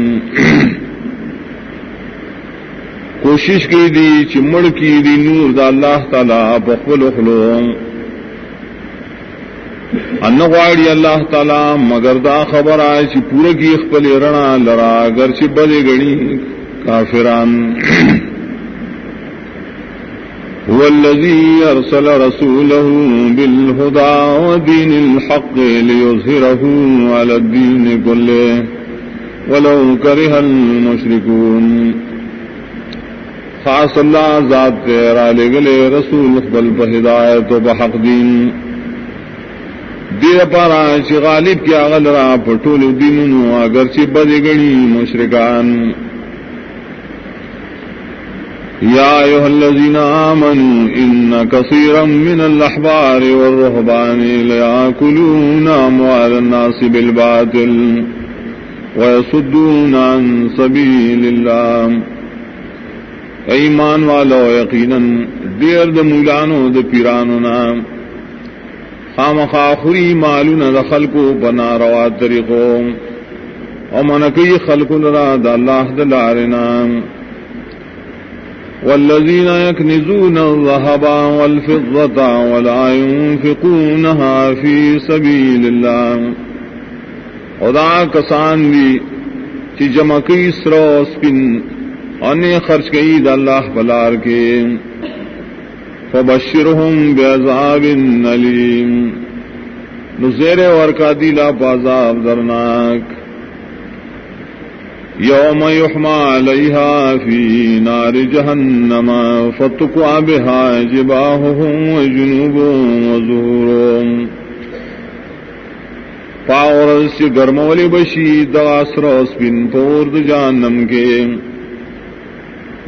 S2: کوشش کی دی چمڑ کی دی نور دا اللہ تعالی بخبل اخلو، انغواڑی اللہ تعالی مگر دا خبر آئے چی پورا کی اخبل رنا لرا گرچہ بدے گڑی کافران۔ هو الذي أرسل رسوله بالهدى ودين الحق ليظهره على الدين كله ولو كره المشركون، خاص اللہ ذات تیرا لے گلے رسول اقبل بہدایت و بحق دین،
S1: دیر پارا چی غالب کی آغل را پٹول دینونو اگرچی بدگنی مشرکان. یا ایوہ الذین آمنوا ان کثیرا من الاحبار والرہبان لیاکلون اموال الناس بالباطل ویصدون عن سبیل اللہ. ایمان والو یقیناً دیر دا مولانو دا پیرانو نام خامخاخری مالون دا خلقو بنا روا طریقو ومنکی خلقو لرا دا اللہ دا لارنام. والذین یکنزون الذهب والفضة ولا ينفقونها فی سبیل اللہ. خدا کسان دی چی جمع کی سرو سپن انہیں خرچ کی دا اللہ بلار کے فبشرهم بعذاب علیم نزیر ورکا دیلا پازاب درناک. یوم یحما علیہا فی نار جہنم فتقوا بها جباہهم وجنوبهم وظہورهم. پاورس چی گرمولی بشی دغاسر اسپن پورد جہنم کے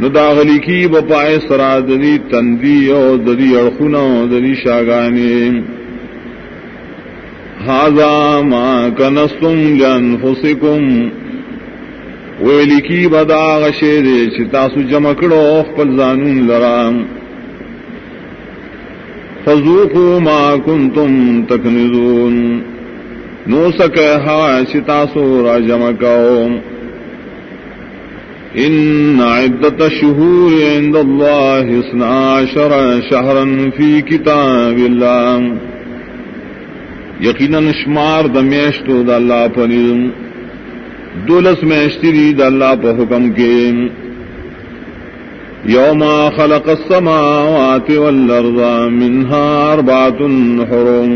S1: نداغلی کی بپائے سرا ددی تندی او ددی اڑخنا ددی شاگانی. ھذا ما کنستم لانفسکم ویلی کی بدا غشیر چتاسو جمکڑو خپل زانون لرام. فذوقوا ما کنتم تکنزون نو سکے ہا چتاسو را جمکاؤ. ان عدت الشہور عند اللہ 12 شہرا فی کتاب اللہ. یقیناً شمار دا میشتو دا اللہ پنیدم 12 میشتری دا اللہ پا حکم کے. یوم خلق السماوات والارض منها 4 حرم.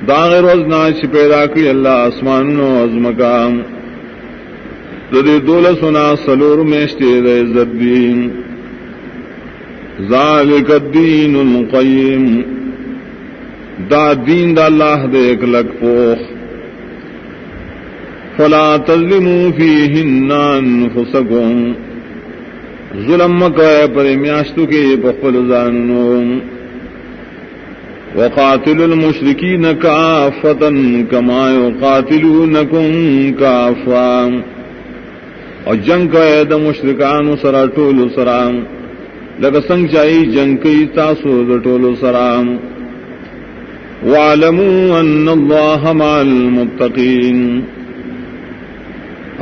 S1: داغ روزنا چھ پیدا کی اللہ اسمان و عظمکام دے 12 سلور میشتے دے زدین. ذالک الدین القیم دا دین دا اللہ دے ایک لگ پوخ. فلا تظلموا فیہن انفسکم ظلم مکوئے پر میاشتو کے پخپل زاننو. وقاتلوا المشرکین کافتا کما یقاتلونکم کافا اور جنگ کئے دا مشرکانو سرا ٹولو سرام لگا سنگ چاہی جنگ کئی تاسو دا ٹولو سرام. وَاعْلَمُوا أَنَّ اللَّهَ مَعَ الْمُتَّقِينَ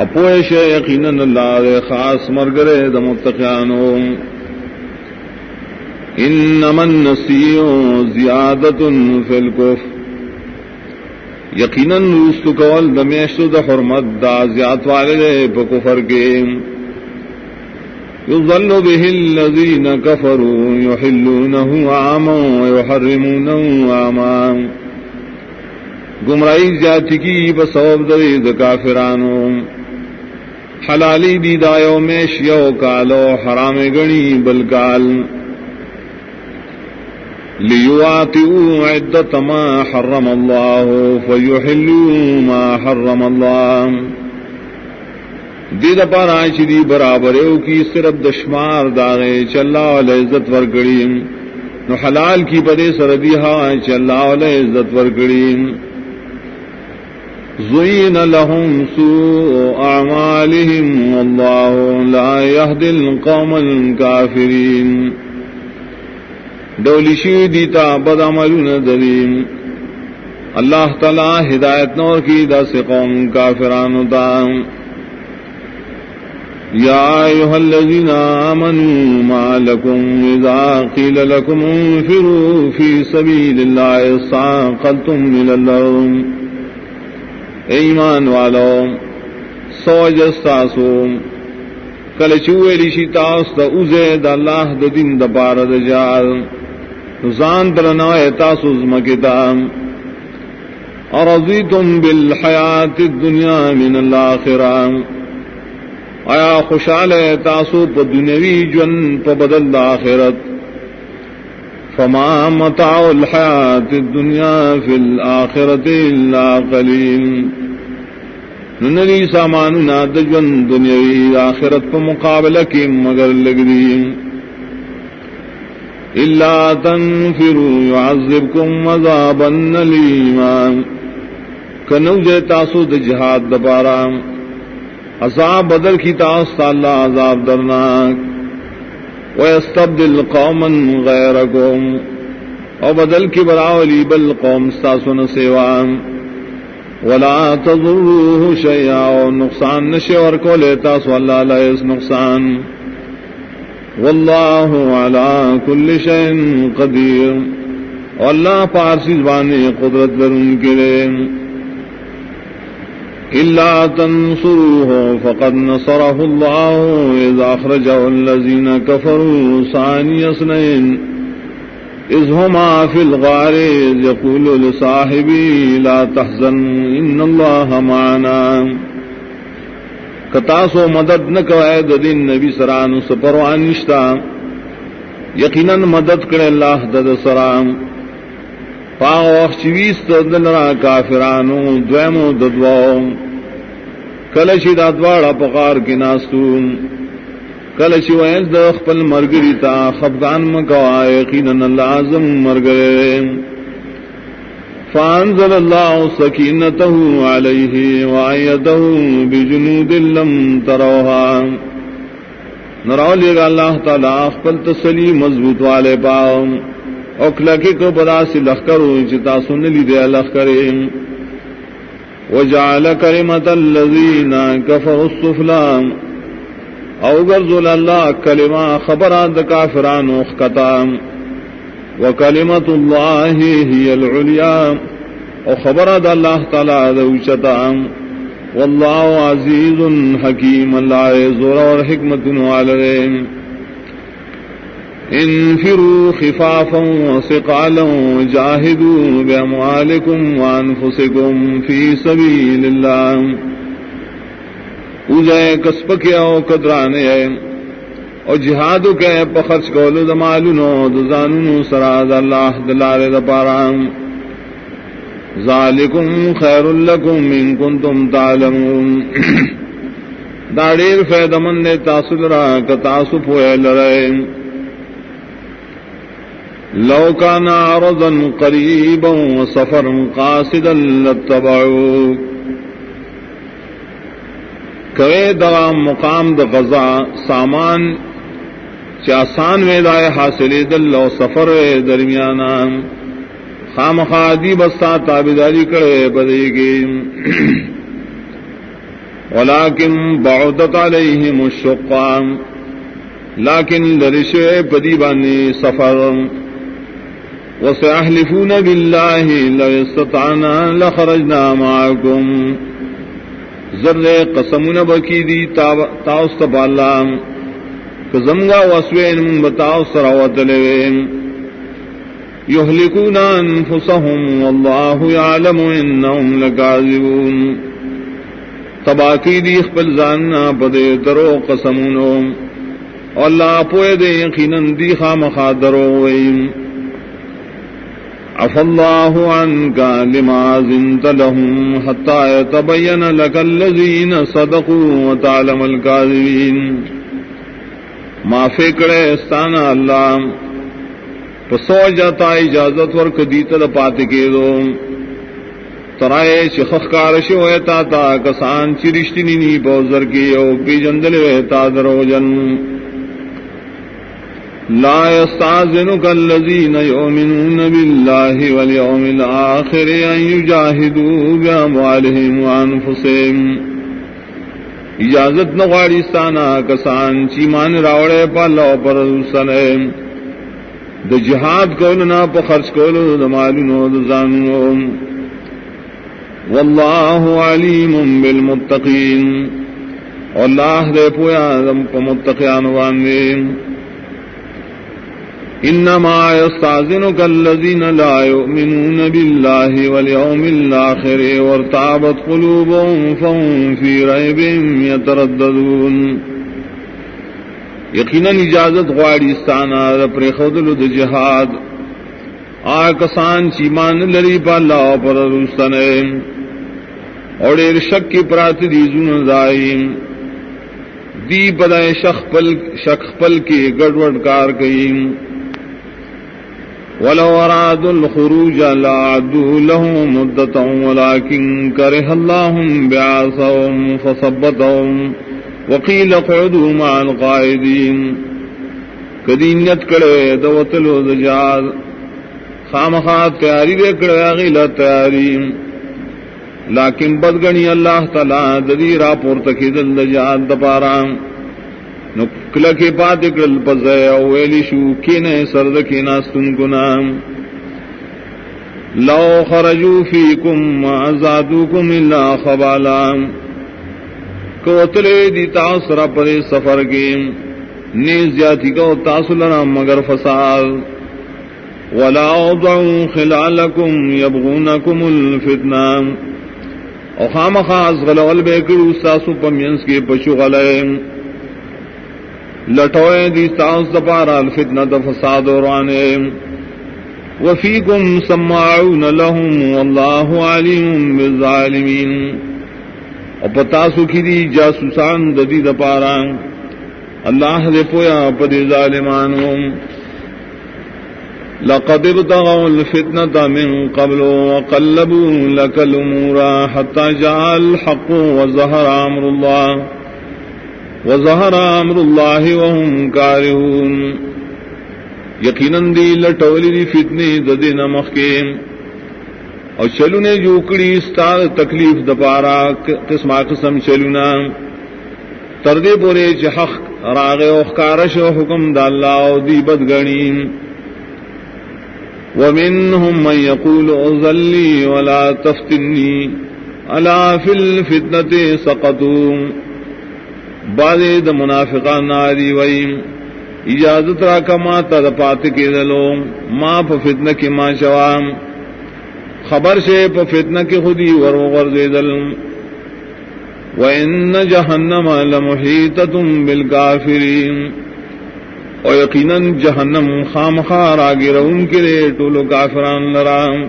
S1: اپوش یقیناً اللہ دے خاص مرگرے دا متقیانو. انما النسیء زیادۃ فی الکفر یقیناً روستو کول دا میشتو دا حرمت دا زیادت والے پا کفر کے. یضل به الذین کفروا یحلونہ عاما ویحرمونہ عاما گمراہی زیادتی کی بسبب دا کافرانو حلالی دی دایو میش یو کالو حرام گنی بلکال. لیواتئوا عدت ما حرم اللہ فیحلوا ما حرم اللہ دید پارا چی دی برابریو کی صرف دشمار داغے چی اللہ علیہ عزت ورگڑیم نو حلال کی پدے سردیہا چی اللہ علیہ عزت ورگڑیم. زین لهم سوء اعمالهم واللہ لا یهدی القوم الکافرین دولی شوی دیتا بد عملون دریم اللہ تعالی ہدایت نور کی دا سے قوم کافرانو تا. یا ایھا الذین آمنوا ما لکم اذا قیل لکم انفروا فی سبیل اللہ اثاقلتم الی الارض. ایمان والو سوج استاسو کلچوے لیشی تاس دا اوزے دا اللہ دا دین دا بارد جال زان درنائے تاسو زمکتا. ارضیتم بالحیات الدنیا من الاخرہ آیا خوشحال ہے تاسو پا دنیوی جن پا بدل دا آخرت. فما متاع الحیات الدنیا فی الآخرۃ الا قلیل ننری ساماننا دجون دنیاوی آخرت پا مقابلہ کی مگر لگدی الا تنفروا يعذبكم عذابا الیما کنو جے تاسو د جہاد دپارا عذاب بدل کی تاس اللہ عذاب درناک وَيَسْتَبْدِلْ قَوْمًا غَيْرَكُمْ او بدل کی براولی بل قوم ساسن سیوان وَلَا تَضُرُّوهُ شَيْئًا او نقصان نشور کو لیتا سو اللہ لائس نقصان وَاللَّهُ عَلَى كُلِّ شَيْءٍ قَدِيرٌ واللہ پارسی زبانی قدرت برن کرے إلا تنصروه فقد نصره الله إذ أخرجه الذين كفروا ثاني اثنين إذ هما في الغار إذ يقول لصاحبه لا تحزن إن الله معنا کتاسو مدد نکوائے دین نبی سران سپروانشتا یقینا مدد کرے اللہ دد سرام پاو اخچویست دلرا کافرانو دویمو ددواو کلشی دادواڑا پقار کی ناستون کلشی ویز دخ پل مرگری تا خفگان مکوا یقینا اللازم مرگرے فانزل اللہ سکینته علیہ وعیده بجنود لم تروها نراولی گا اللہ تعالی اخپل تسلی مضبوط والے پاو اکلکی کو بدا سی لخکرو چتا سن لی دے لخکرے وجعل کلمت الذین کفروا السفلا او گرزل اللہ کلمہ خبرات کافران اخکتا وکلمت اللہ ہی العلیا او خبرات اللہ تعالی دوچتا واللہ عزیز حکیم اللہ زور اور حکمت والرے انفروا خفافا وثقالا وجاهدوا باموالكم وانفسكم في سبيل الله اوجائے کسب کیا او قدرانے او جہاد کے پخرچ کولو دمالونو دزانونو سراد اللہ دلارے دپارام ذالکم خیر لکم ان کنتم تعلمون داڑیر فیدمن نے تاسل را کتاسو پوئے لرائے لو كان عرضا قريبا وسفرا قاصدا لاتبعوك کوے دا مقام دا غزا سامان چاسان ویدائے حاصلی دل و سفر درمیانا خام خادی بستا تابداری کرے بدے گی ولكن بعدت علیہم الشقام لیکن لرشے پدی بانی سفر وسيحلفون بالله لو استطعنا لخرجنا معكم زر قسمنا بکی دی تاوست بالا کزمگا وسوین من بتاو سراوت لوین يهلكون انفسهم والله يعلم انهم لكاذبون تباکی دی خپل ځاننا پدې درو قسمونو الله پوهه دې یقینا دی خامخا درو وین عفى الله عنك لما أذنت لهم حتى يتبين لك الذين صدقوا وتعلم الكاذبين ما فکرے استانا اللہ پسو جاتا اجازت ورک دیتا دا پاتے کے دو ترائے شخخ کارش ہوئیتا تا کسان چی رشتی نینی بوزر کی او پی جندل ہوئیتا درو جن لا يستعذنك الذين يؤمنون بالله واليوم الآخر أن يجاهدوا بأموالهم وأنفسهم اجازت نغاڑیستانا کسان چیمان راوڑے پا اللہ پر رسولے دا جہاد کولنا پا خرچ کولو دا مالونو دا زانونو واللہ علیم بالمتقین واللہ دے پویا دم پا متقیان واندین انما يستعذنك الذين لا يؤمنون بالله واليوم الآخر وارتابت قلوبهم فهم في ريبهم يترددون یقینا اجازت غواړي ستانه پر خودلو د جهاد آکسان چیمان لری پا اللہ پر رستنے اور شک کی پرات دی زون دائیم دی پدائے شک پل کی گڑوڑ کار کئیم ولو ارادوا الخروج لأعدوا له مدة ولكن كره الله بعاثهم فثبتهم وقيل اقعدوا مع القاعدين کدینیت کڑے دوتلو دجال خامخات تیاری دے کڑے غیلہ تیاری لیکن بدگنی اللہ تعالی ددی راپور تکیدل دجال دپارام نکلکی پاتی کرل پزے اویلی شو کینے سردکی ناستن کنام لو خرجو فیکم ما زادوکم اللہ خبالام کوتلے دی تاثرہ پر سفر کی نیز جاتی کو تاثلنا مگر فساد ولا اوضعوا خلالکم یبغونکم الفتنام او خام خاص غلول بیکر استاسو پمینس کے پشو غلائم لٹوئے دی تاؤس دپارا الفتنہ دا فساد ورانے وفیکم سماعون لهم واللہ علیم بالظالمین اور پتاسو کی دی جاسوسان ددی دپارا اللہ دے پویا پدی ظالمانوں لقد ابتغوا الفتنة من قبل وقلبوا لك الأمور حتى جاء الحق وظهر امر الله وهم كارهون یقیناً دی لٹولی دی فتنی ددین مخکیم اور چلونے جوکڑی ستار تکلیف دپارا قسمہ قسم چلونا تردے پورے چحق راغ اخکارش و حکم دا اللہ و دی بدگنیم ومنهم من يقول اذلني ولا تفتني الا في الفتنة سقطوا بعد د منافقان ناری ویم اجازت را کما تا پات کے دلو ما پ فتنہ کی ما شوام خبر سے پ فتنہ کی خودی ور دے دل وان جہنم لمحیطۃ بالکافرین اور یقیناً جہنم خامخار آگے رون کے لئے ٹولو کافران لرام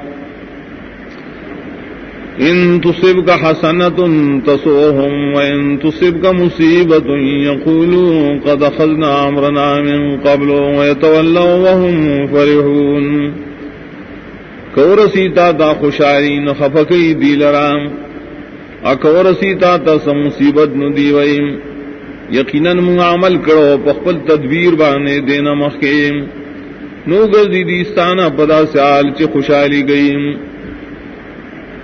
S1: ان تصبک حسنۃ تسؤہم وان تصبک مصیبۃ یقولوا قد اخذنا امرنا من قبل ویتولوا وهم فرحون کورسیتا تا خوشارین خفقی دی لرام اکورسیتا تا سمصیبت ندیوئیم یقیناً من عمل کرو پخپل تدبیر بانے دینا مخیم نو گردی دیستانہ پدا سیال چی خوشحالی گئیم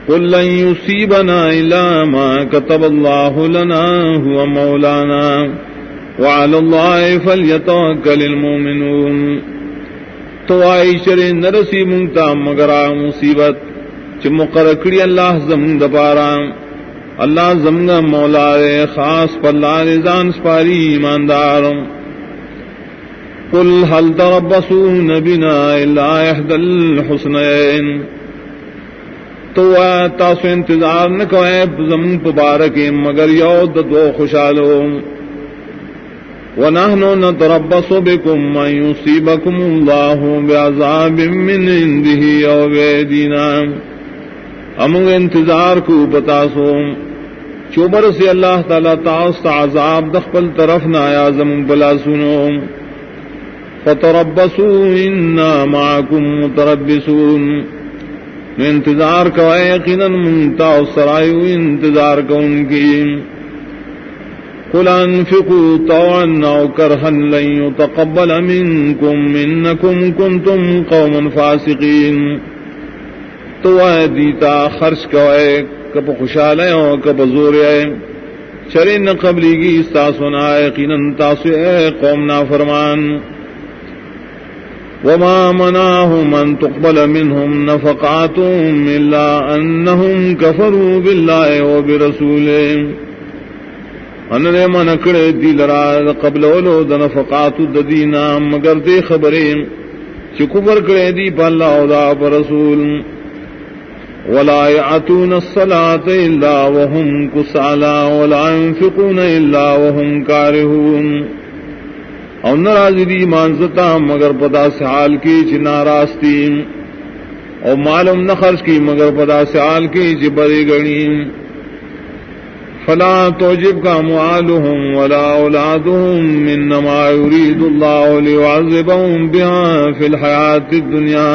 S1: قل لن یصیبنا الا ما کتب اللہ لنا هو مولانا وعلى اللہ فلیتوکل المؤمنون تو آئی شر نرسی منگتا مگرا مصیبت چی مقرکڑی اللہ زمن دپارام اللہ زمگا مولا رے خاص پلا رضان سپاری ایماندارم قل هل تربصون بنا الا احدى الحسنین تو تاسو انتظار نہ کوئے زمن مبارک مگر یود دو خوشالو ونحن نتربص بكم ان يصيبكم الله بعذاب من عنده او بيدنا امو انتظار کو بتاسو چوبر سے اللہ تعالی تعالی عذاب دخل طرف نہ آیا زمن بلا سنو فتربصوا انا معكم متربصون انتظار کا یقینا منتا سرایو انتظار کو ان کی قل انفقوا طوعا او كرها لن يتقبل منكم انكم كنتم قوما فاسقين تو دیتا خرچ کوئے کب خوشحال ہے اور کب زور ہے شرین قبلی کی استاسونا یقیناً تاسو اے قوم نافرمان وما منعهم ان تقبل منهم نفقاتهم الا انهم كفروا بالله وبرسوله اننے منکڑے دی لرا قبل اولو دنفقات الدینہ مگر دے خبریں چکبر کرے دی پا اللہ و دا پا رسول ولا يعتون الصلاة إلا وهم كسالى ولا ينفقون إلا وهم كارهون اور ناراضی دی مانزتا مگر پدا سے حال کی چنا راستی اور معلوم نہ خرچ کی مگر پدا سیال کی جبری گڑی فلا توجبك اموالهم ولا اولادهم انما يريد الله ليعذبهم بها في الحياة الدنيا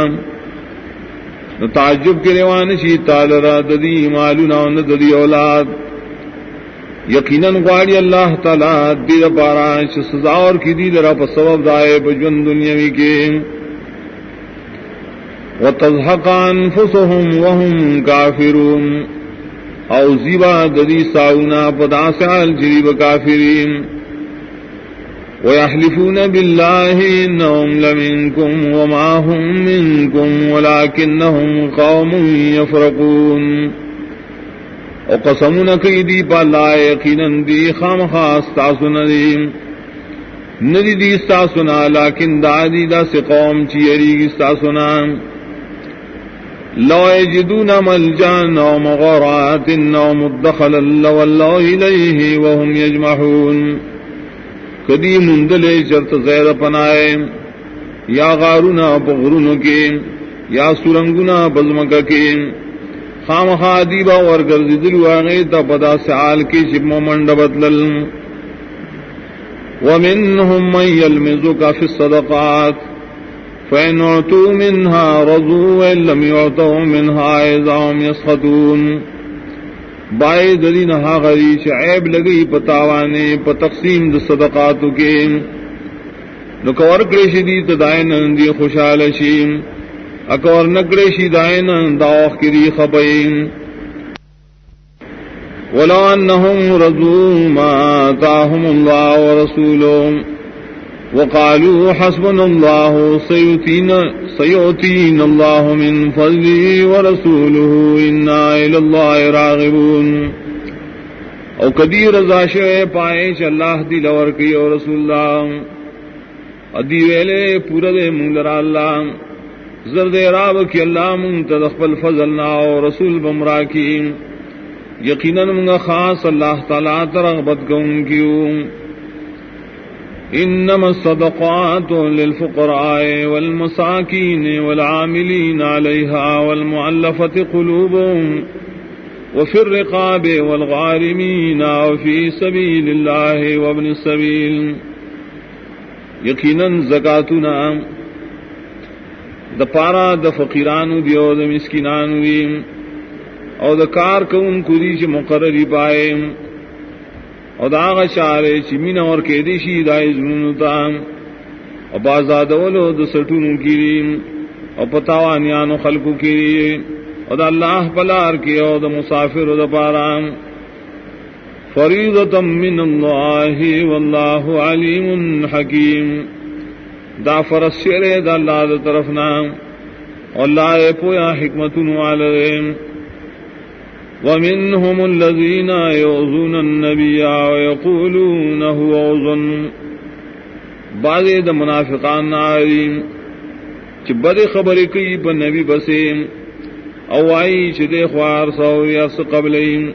S1: تعجب کے روان شی تعالی را ددی مالنا ندی اولاد یقیناً غواړي اللہ تعالی دیر بارا سزا اور کی دی درا پر سبب دائے بجن دنیاوی کے وتضحق انفسهم وهم کافرون او زیبا ددی ساونا پدا سال جریب کافرین ويحلفون بالله انهم لمنكم وما هم منكم ولكنهم قوم يفرقون او قسمون کی دی پالا یقیناً دی خام خاص تاسونا دی ندی دی استاسونا لیکن دادی دا سی قوم چیری استاسونا لو یجدون ملجان او مغارات او مدخلا لولوا الیہ وهم یجمحون کدی مندلے شرط زیر پنائے یا غارونا بغرونو کے یا سرنگنا بزمکا کے خام خادیبا ورگرزی دلو آغی تا پدا سعال کی شب ممند بدلل ومنهم من يلمزك في الصدقات فإن اعطوا منها رضوا وإن لم يعطوا منها إذا هم يسخطون بائی دلین ہا غریش عیب لگئی پتاوانے پا تقسیم د صدقاتو کے نکور کرشی تدائن دی خوشحال شیم اکور نکڑشی دائن داوخ کی خبئیم ولو انہم رضوا ما آتاہم اللہ ورسولہ وقالوا حسبنا اللہ سیؤتین اللہ من فضلہ ورسولہ انا الی اللہ راغبون او کدی رضا شوئے پائش اللہ دی لور کی اور رسول اللہ ادی ویلے پورا دے مولرا اللہ زرد راب کی اللہ منتدخب الفضلنا اور رسول بمرا کی یقیناً منگا خاص اللہ تعالیٰ ترغبت کون کیوں انما الصدقات للفقراء والمساکین والعاملین علیہا والمعلفت قلوبهم وفي الرقاب والغارمین وفي سبیل اللہ وابن السبیل یقیناً زکاتنا د پارا د فقیرانو دی او د مسکینانو دی او د کار کون کو دی چې مقرری پائے او دا هغه شارې چې مینا ور کې دی شي دای زونو تا او بازادولو د سټونو کیری او پتاوانیانو خلقو کیری او د الله پلار کې او د مسافر د پارا فریضه من الله والله علیم حکیم دا فرض شرع دا اللہ دا طرفنا اللہ پویا حکمتن والدین ومنهم الذين يؤذون النبي ويقولون هو أذن بعض دا منافقان ناریم چی بد خبری کی پا نبی بسیم او آئی چی دے خوار سوریاس قبلیم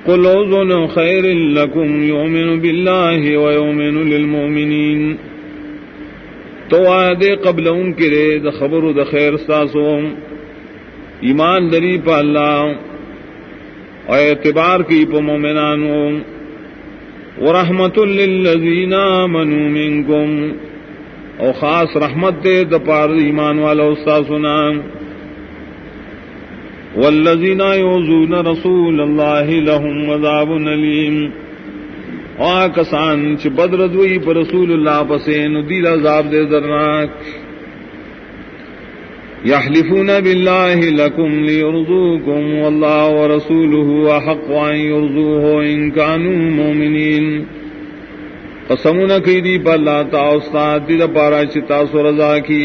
S1: قل أذن خیر لکم یؤمن باللہ ویؤمن للمؤمنین تو آدے قبل ان کے رے دا خبر دا خیر ساسو ایمان دری پا اللہ اور اعتبار کی پا مومنانو ورحمت للذین آمنوا منکم اور خاص رحمت دے دا پار ایمان والا ساسونا والذین یؤذون رسول اللہ لهم عذاب علیم کسان چ بدردوئی پر رسول اللہ پسین دیل عذاب دے درناک یحلفون باللہ لکم لیرضوکم واللہ ورسولہ احق ان یرضوہ ان کانوا مومنین قسمون کی دی پر اللہ تعالی دیل پارا چتا سو رضا کی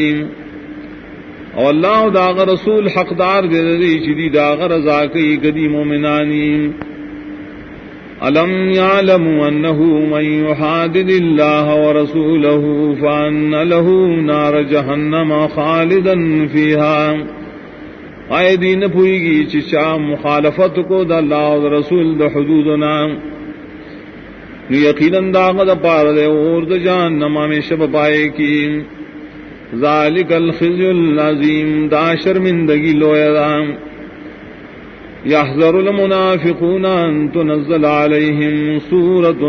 S1: اور اللہ داغ رسول حقدار دے دی چدی داغ رضا کی کدی مومنانی أَلَمْ يَعْلَمُوا أَنَّهُ مَنْ يُحَادِدِ اللَّهَ وَرَسُولَهُ فَأَنَّ لَهُ نَارَ جَهَنَّمَ خَالِدًا فِيهَا آئے دین پوئی گی چشا مخالفت کو دا اللہ و رسول دا حدودنا یقیناً داغ دا پار دے اور دا جہنم میں شب پائے کی ذالک الخزي العظیم دا شرمندگی لویا. يحذر المنافقون أن تنزل عليهم سورة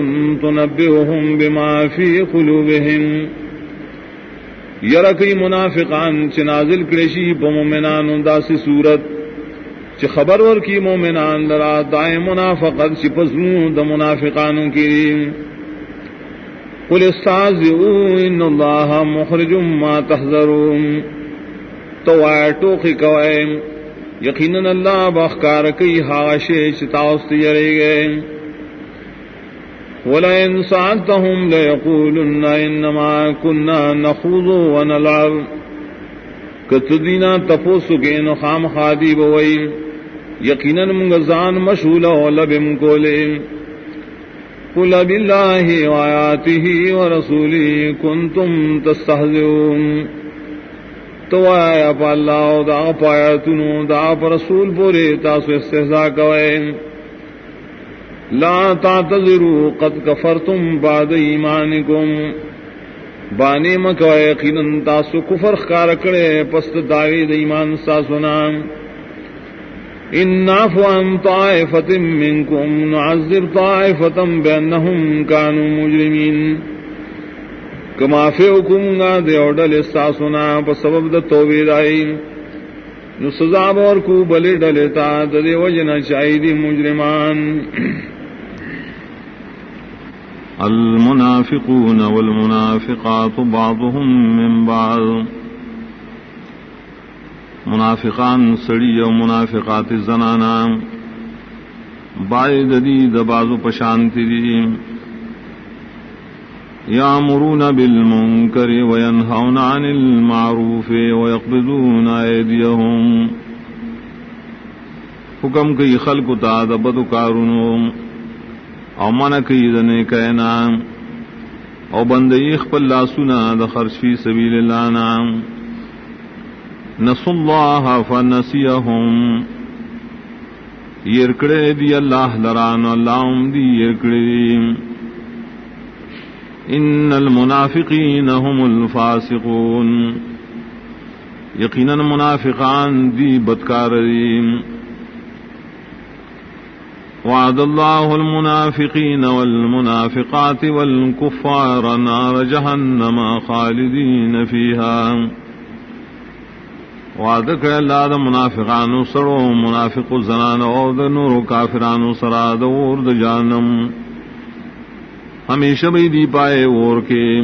S1: تنبئهم بما في قلوبهم. یرکی منافقان چ نازل کرشی پا مومنان داسی صورت چ خبر ور کی مومنان لرا دائم منافقت چ پسنو دا منافقانوں کی. قل استعذئوا ان اللہ مخرج ما تحذرون. تو آئے ٹوکی کوئے یقیناً اللہ بخکار کی حاشے چتاوست یرے گئے. وَلَئِن سَأَلْتَهُمْ لَيَقُولُنَّ إِنَّمَا كُنَّا نَخُوضُ وَنَلْعَبُ. کتدینا تپوسو کے نخام خادی بوئی یقیناً منگزان مشغول و لبم کولے. قُلْ بِاللَّهِ وَآيَاتِهِ وَرَسُولِهِ كُنْتُمْ تَسْتَهْزِئُونَ. تو آیا پا اللہ دا پایتنو دا پا رسول پورے تاسو استہزاء کوئے. لا تعتذروا قد کفرتم بعد ایمانکم. بانے مکوئے یقیناً تاسو کفر خکار کرے پست داوید ایمان ساسونا. ان نعفو عن طائفة منکم نعذب طائفة بأنهم كانوا مجرمین. کما فیکم گا دے اوڈل ساسونا پس سبب دا توبے دائی نو سزا بور کو بلے ڈلتا دے وجنا چاہی دی مجرمان.
S2: المنافقون والمنافقات بعضهم من بعض. منافقان سڑی و منافقات زنانا باید دی دبازو پشانتی دی. یامرون بالمنکر وینہون عن المعروف ویقبضون ایدیہم. حکم کی خلق تا دبدو کارونو او منع کی دنے کہنا او بندی خپل لاسونا د خرج فی سبیل اللہ نام. نسوا اللہ فنسیہم. یرکڑے دی اللہ لران اللہم دی یرکڑے. ان المنافقین هم الفاسقون. یقینا منافقان دی بدکار دی. وعد اللہ المنافقین والمنافقات والکفار نار جہنم خالدین فیہا. وعد کہ اللہ دا منافقانو سرو منافق زنان او دا نور کافرانو سرا دا اور دا جہنم ہمیشہ بھی دی پائے اور کے.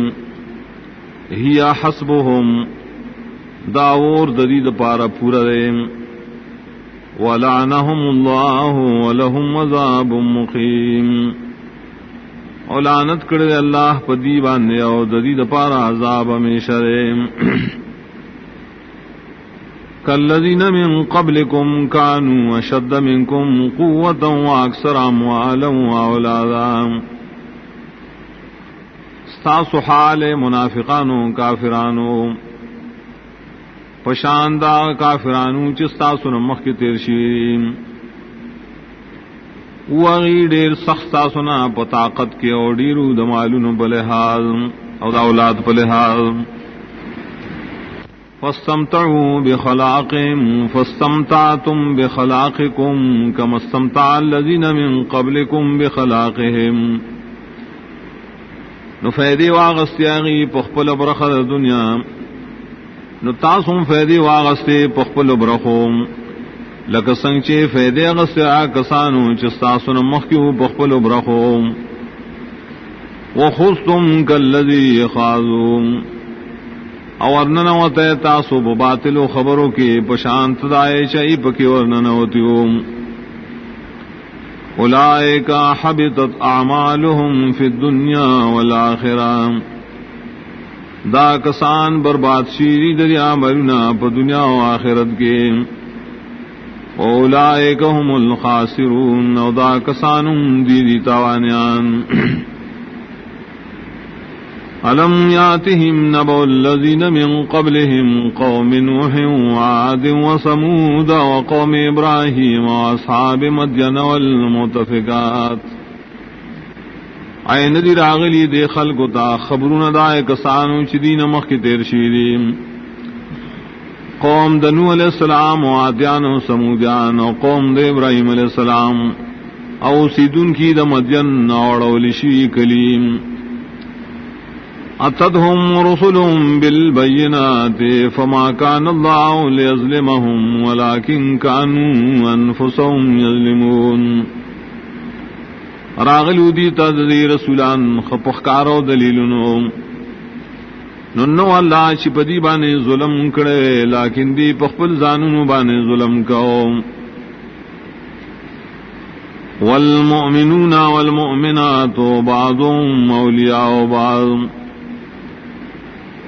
S2: ہی حسبہم دا اور ددید پارا پورا دے. وَلَعَنَهُمُ اللَّهُ وَلَهُمْ عَذَابٌ مُقِيمٌ. اور لعنت کرے اللہ پدی باندے اور ددید پارا عذاب ہمیشہ دے. كَالَّذِينَ مِن قَبْلِكُمْ كَانُوا أَشَدَّ مِنكُمْ قُوَّةً وَأَكْثَرَ أَمْوَالًا وَأَوْلَادًا. ستاسو حال منافقانو کافرانو پشاندہ کافرانو چستاسو نمخ کی تیرشیم. وغی دیر سختاسو نا پتاقت کے او دیرو دمالونو بلحاظ او دا اولاد بلحاظ. فاستمتعوا بخلاقهم فاستمتعتم بخلاقكم كما استمتع الذين من قبلكم بخلاقهم. نو فیدی واغستیاغی پخپل برخد دنیا نو تاسم فیدی واغستی پخپل برخوم لکه څنګه چې فیدی اغستیا کسانو چې تاسو نه مخکیو پخپل برخوم. وخذتم کالذی خاذوم. او ورننوته تاسو په باطلو خبرو کې پشانت دای چي پکې ورننوتیو. اولئک حبطت اعمالهم فی الدنیا والآخرہ. دا کسان برباد شیری دریا عملنا پا دنیا و آخرت کے. اولئک هم الخاسرون. او دا کسانم دی تاوانیان. ألم يأتهم نبأ الذين من قبلهم قوم نوح وعاد وثمود وقوم إبراهيم وأصحاب مدين والمؤتفكات. عین دی راغلی دے خلقو تا خبرون دائے کسانو چی دین مخ کی تیر شیریم قوم دنو علیہ السلام و عادیان و سمودیان و قوم دے ابراہیم علیہ السلام او سیدن کی دا مدین اور اولشی کلیم اتدہم رسلهم بالبینات فما کان اللہ لیظلمہم ولیکن کانوا انفسهم یظلمون راغلو دی تدی رسولان خپخکارو دلیلنو ننو اللہ چی پدی بانے ظلم کرے لیکن دی پخپل زانونو بانے ظلم کاؤ والمؤمنون والمؤمنات بعضهم اولیاء بعض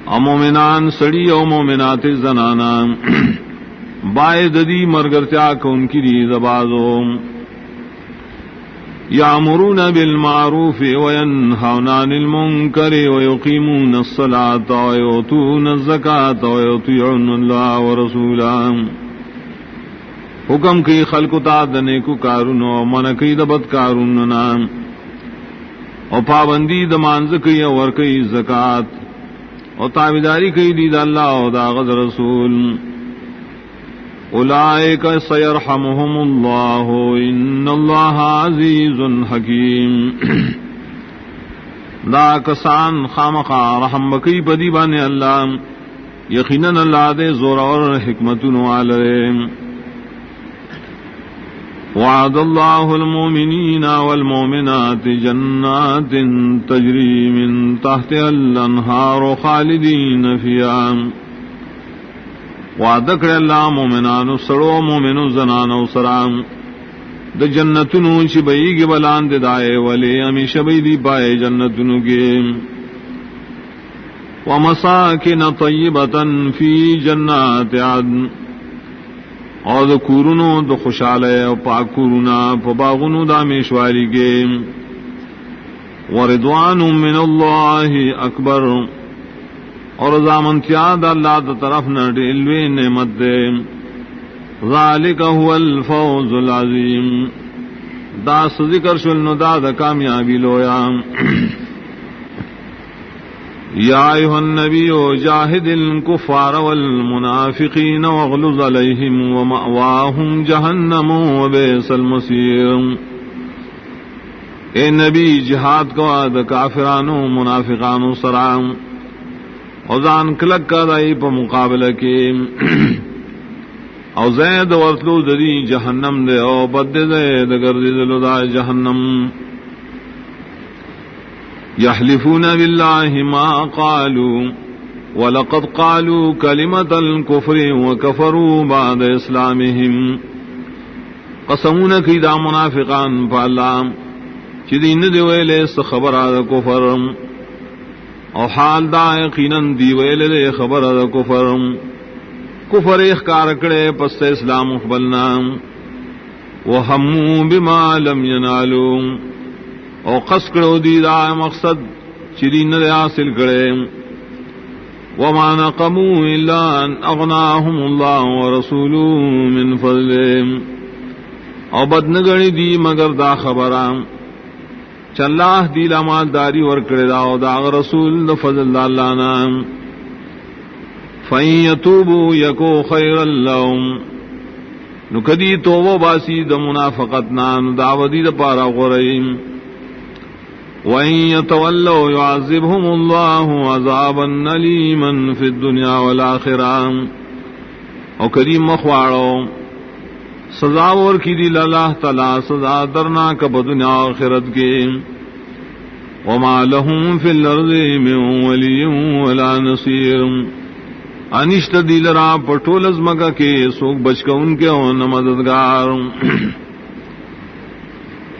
S2: مومنان سڑی او مومنات زنانا باید دی مرگرتیا کون کی دی زبازو یامرون بالمعروف وینہون عن المنکر ویقیمون الصلاة ویؤتون الزکاة ویطیعون اللہ ورسولہ حکم کی خلق تا دنیکو کارونو من کی دبت کاروننا او پابندی دمانز کی اور کی زکاة او تابداری کی دید اللہ او داغذ رسول اولئک سیرحمهم اللہ ان اللہ عزیز حکیم دا کسان خامخا رحم بکی بدی بانے اللہ یقیناً اللہ دے زور اور حکمتن والرے وعد اللہ المؤمنین والمؤمنات جنات تجری من تحتها الانہار خالدین فیہا وعد کر اللہ مومنان سڑو مومن زنان سرام د جنتنو چی بئی گی بلان دے دائے ولی ہمیشہ بئی دی پائے جنتنو کے ومساکن طیبتا فی جنات عدن اور د کورونو د خوشالے او پاک کورونا پباغونو دا میشواری کے ورضوان من اللہ اکبر اور رضامندیاں دا اللہ دا طرف نہ ڈیلوے نعمت دے ذالک هو الفوز العظیم دا ذکر شلن دا کامیابی لویا یا ایھا النبی جاہد الکفار والمنافقین واغلظ علیہم ومأواہم جہنم وبئس المصیر اے نبی جہاد کو دا کافرانو منافقانو سرام اوزان کلک کا دائی پا مقابلہ کے او زید ورتلو دری جہنم دے او بد زید گردی دلو دا جہنم یحلفون باللہ ما قالوا ولقد قالوا کلمۃ الکفر وکفروا بعد اسلامہم قسمون کی دا منافقان پا اللہ چی دین دے ویلے خبر آدھا کفر او حال دا یقیناً دی ویلے دے خبر آدھا کفر اخکار کرے پس اسلام اقبلنا وہمو بما لم ینالو او قص کرو دی دا مقصد چرین دے حاصل کرے وما نقمو الا ان اغناہم اللہ ورسولو من فضلہم او بدنگڑی دی مگر دا خبرام چلاہ دی لامال داری ورکڑے دا او دا رسول دا فضل دا اللہ نام فَإِن يَتُوبُوا يَكُنْ خَيْرًا لَّهُمْ نکدی توبہ باسی دا منافقتنا دعوتی دا پارا غریم وَإِن يَتَوَلَّوْا يُعَذِّبْهُمُ اللَّهُ عَذَابًا أَلِيمًا فِي الدُّنْيَا وَالْآخِرَةِ او کریم مخواڑو سزا اور کی دی اللہ تعالی سزا درناک بدنیا آخرت کے وما لهم فی الارض من ولی ولا نصیر انشت دیل را پٹول ازمکا کے سوک بچکا ان کے ہون مددگار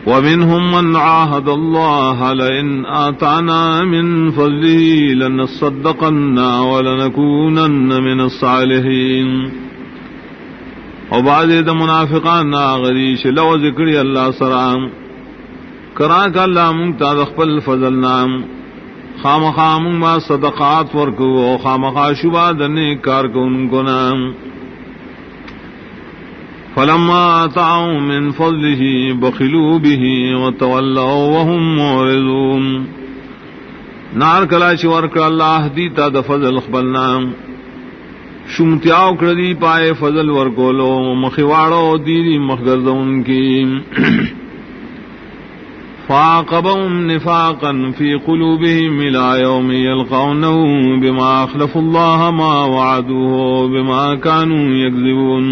S2: ومنهم من عاهد الله لئن آتانا من فضله لنصدقن ولنكونن من الصالحين او بعد دا منافقان غریش لو ذکری اللہ سرام کرا کا اللہ منگتا دخپل فضل نام خام خام ما صدقات ورکو او خام خا شبہ دنے کار کو ان کو نام فلما آتاهم من فضله بخلوا به وتولوا وهم معرضون. نار کلا چ ورک اللہ دیتا د فضل خپلنا شمتیاو کردی پائے فضل ورکولو مخواڑو دیری مخگردون کی فاقبهم نفاقا في قلوبهم الى يوم يلقونه بما اخلفوا الله ما وعدوه بما كانوا يكذبون.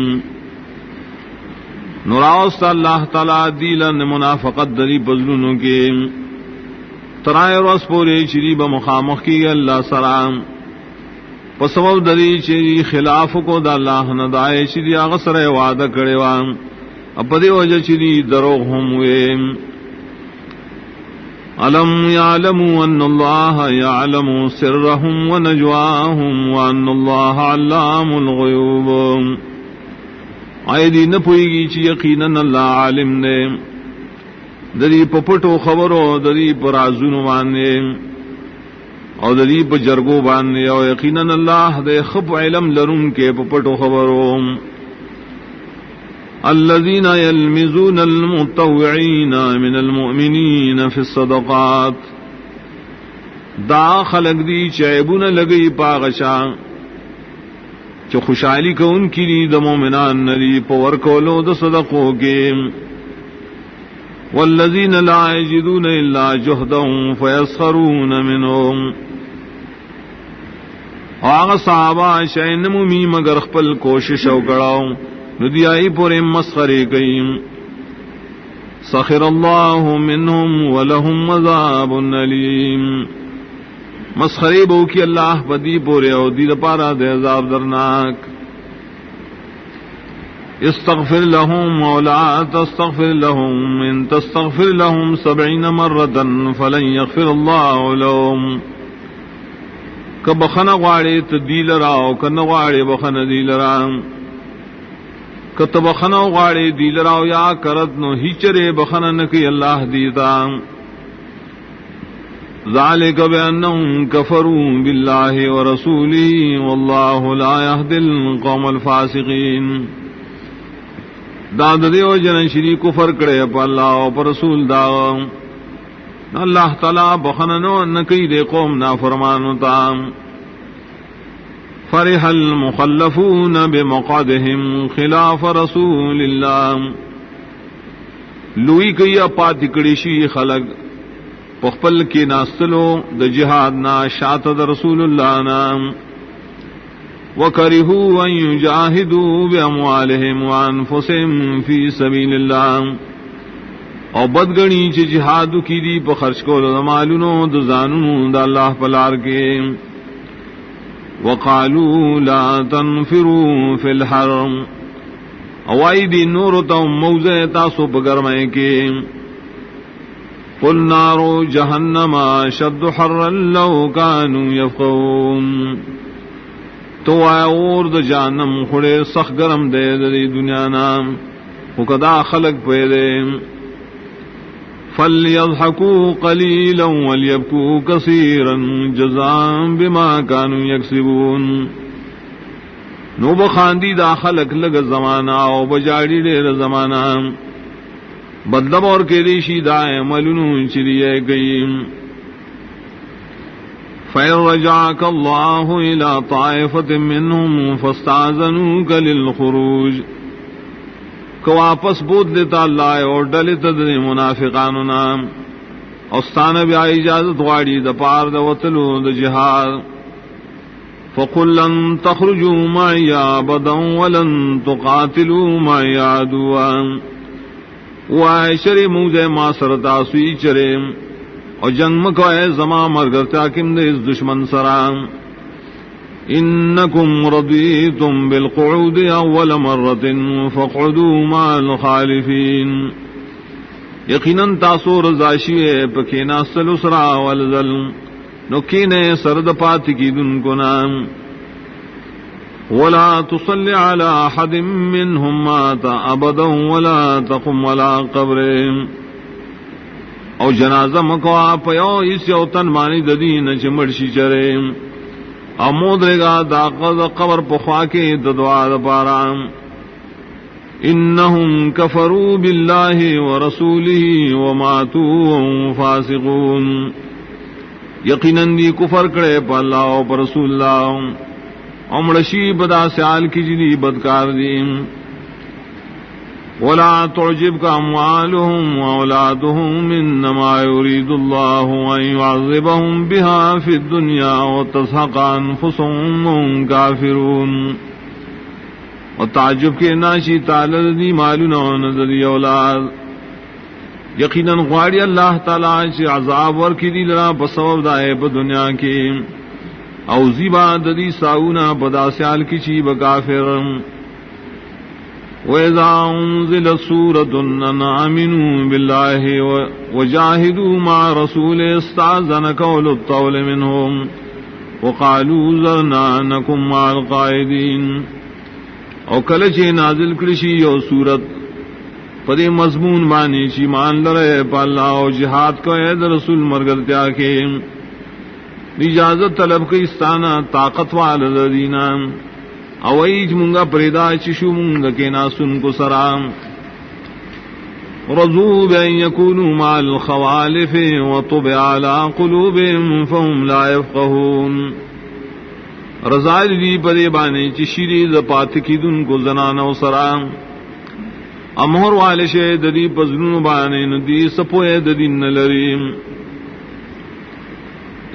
S2: نراوست اللہ تعالی دیلن منافقت دری بزلونوں کے ترائے روز پورے چری بمخامخ کی اللہ سلام پسبب دری چری خلاف کو دا اللہ ندائے چری اغسر وعدہ کرے وان اپدی وجہ چری دروغ ہم ہوئے. أَلَمْ يَعْلَمُوا أَنَّ اللَّهَ يَعْلَمُ سِرَّهُمْ وَنَجْوَاهُمْ وَأَنَّ اللَّهَ عَلَّامُ الْغُيُوبِ. آئیدی نہ پوئی گی چی یقیناً اللہ عالم نے دری پپٹو خبرو دری پر آزونو بانے اور دری پر جرگو بانے اور یقیناً اللہ دے خب علم لرم کے پپٹو خبرو. الذين يلمزون المتطوعين من المؤمنين في الصدقات. دا خلق دی چیبون لگئی پاغشا چو خوشحالی کو ان کی دی دا مومنان نری پور کولو دا صدقوں کے. والذین لا یجدون الا جہدهم فیسخرون منهم. آغا صحابہ شین ممی مگر خپل کوشش او کڑاو ندیائی پورے مسخرے کئیم. سخر اللہ منہم ولہم عذاب علیم. مسخرے بو کی اللہ بدی پورے او دید پارا دے عذاب درناک. استغفر لهم ولا تستغفر لهم ان تستغفر لهم 70 مرة فلن يغفر الله لهم. کبخن غواڑے تدیل راو کن غواڑے بخن دیل راو کتب خنو غاڑے دیل راو یا کرت نو ہی چرے بخن نکی اللہ دیتا. ذالک بانہم کفروا باللہ ورسولہ واللہ لا یہدی القوم الفاسقین. داد دیو جن شری کفر کرے پا اللہ و پر رسول داو اللہ تعالی بخن نو نکی دے قوم نافرمانو تام. فرح المخلفون بمقعدهم خلاف رسول اللہ. لوئی کیا پاتکڑیشی خلق پخپل کی ناستلو د جہاد نا شات د رسول اللہ نام. وکرہوا ان یجاہدوا باموالہم وانفسہم فی سبیل اللہ. اور بدگنی چ جہاد کی دی په خرچ کولو د مالونو د زانونو د اللہ پلار کے. وقالوا لا تنفروا في الحرم. اوائی دی نور تو موزے تاسو بگرمائے کے. قل نار جہنم اشد حرا لو كانوا يفقهون. تو اور د جہنم خڑے سخ گرم دے دی دنیا نام وکدا خلق پیدے. فَلْيَضْحَكُوا قَلِيلًا وَلْيَبْكُوا كَثِيرًا جَزَاءً بِمَا كَانُوا يَكْسِبُونَ. نو بخاندی دا خلق لگ زمانہ او بجاڑی دیر زمانہ بدلب اور کے ریشی دائے ملنو چلیے گئیم. فَإِن رَجَعَكَ اللَّهُ إِلَىٰ طَائِفَةٍ مِّنْهُمْ فَاسْتَأْذَنُوكَ لِلْخُرُوجِ. کو واپس بود دیتا اللہ اور ڈلت دے منافقانو نام اوستان بیا اجازت غاڑی دا پار دا وطلو دا جہاد. فقل لن تخرجوا معي ابدا ولن تقاتلوا معي عدوا. وعشر موزے ما سرتا سوی چرے اور جنگ مکوئے زما مرگرتا کم دے اس دشمن سرام. انکم رضیتم بالقعود اول مرۃ فاقعدوا مع الخالفین. یقیناً تاسو رضاشیے پکینا سلسرا والذل نکینے سرد پات کی دن کو نام. ولا تصل على احد منهم مات ابدا ولا تقم على قبره. او جنازہ مکوا پیو اس یو تن مانی ددین چمڑشی چرے امود رگا دا قبر پخوا کے دعا پارام. انہم کفروا باللہ ورسولہ وماتوا وہم فاسقون، یقیناً دی کفر کرے پا اللہ و پر رسول اللہ، امرشی بدا سیال کی جدی بدکار دیم. ولا تعجبك أموالهم وأولادهم إنما يريد الله أن يعذبهم بها في الدنيا وتزهق أنفسهم وهم كافرون. وتعجب کے ناشی تعالی دی مالنا و نظری اولاد، یقیناً غواری اللہ تعالی چی عذاب ورکی دی لرا بسبب دائے پا دنیا کی، او زیبا دی ساونا پدا سیال کی چی بکافر. وَإِذَا أُنزِلَتْ سُورَةٌ أَنْ آمِنُوا بِاللَّهِ وَجَاهِدُوا مَعَ رَسُولِهِ اسْتَأْذَنَكَ أُولُو الطَّوْلِ مِنْهُمْ وَقَالُوا ذَرْنَا نَكُن مَعَ الْقَاعِدِينَ. او کلچے نازل کرشی او سورت پدے مضمون بانی چی مان لرے پا اللہ او جہاد کو اید رسول مرگرتیا کے اجازت طلب کے استانا طاقت والدینہ اویج منگا پریدا چشو منگا کے ناسن کو سرام. رضو بین یکونوا مع الخوالف وطبع علی قلوبهم فهم لا یفقهون. رضای دی پدے بانے چشیری زپات کی دن کو زنانا و سرام، امہر والش ددی پزنون بانے ندی سپوئے ددین نلریم.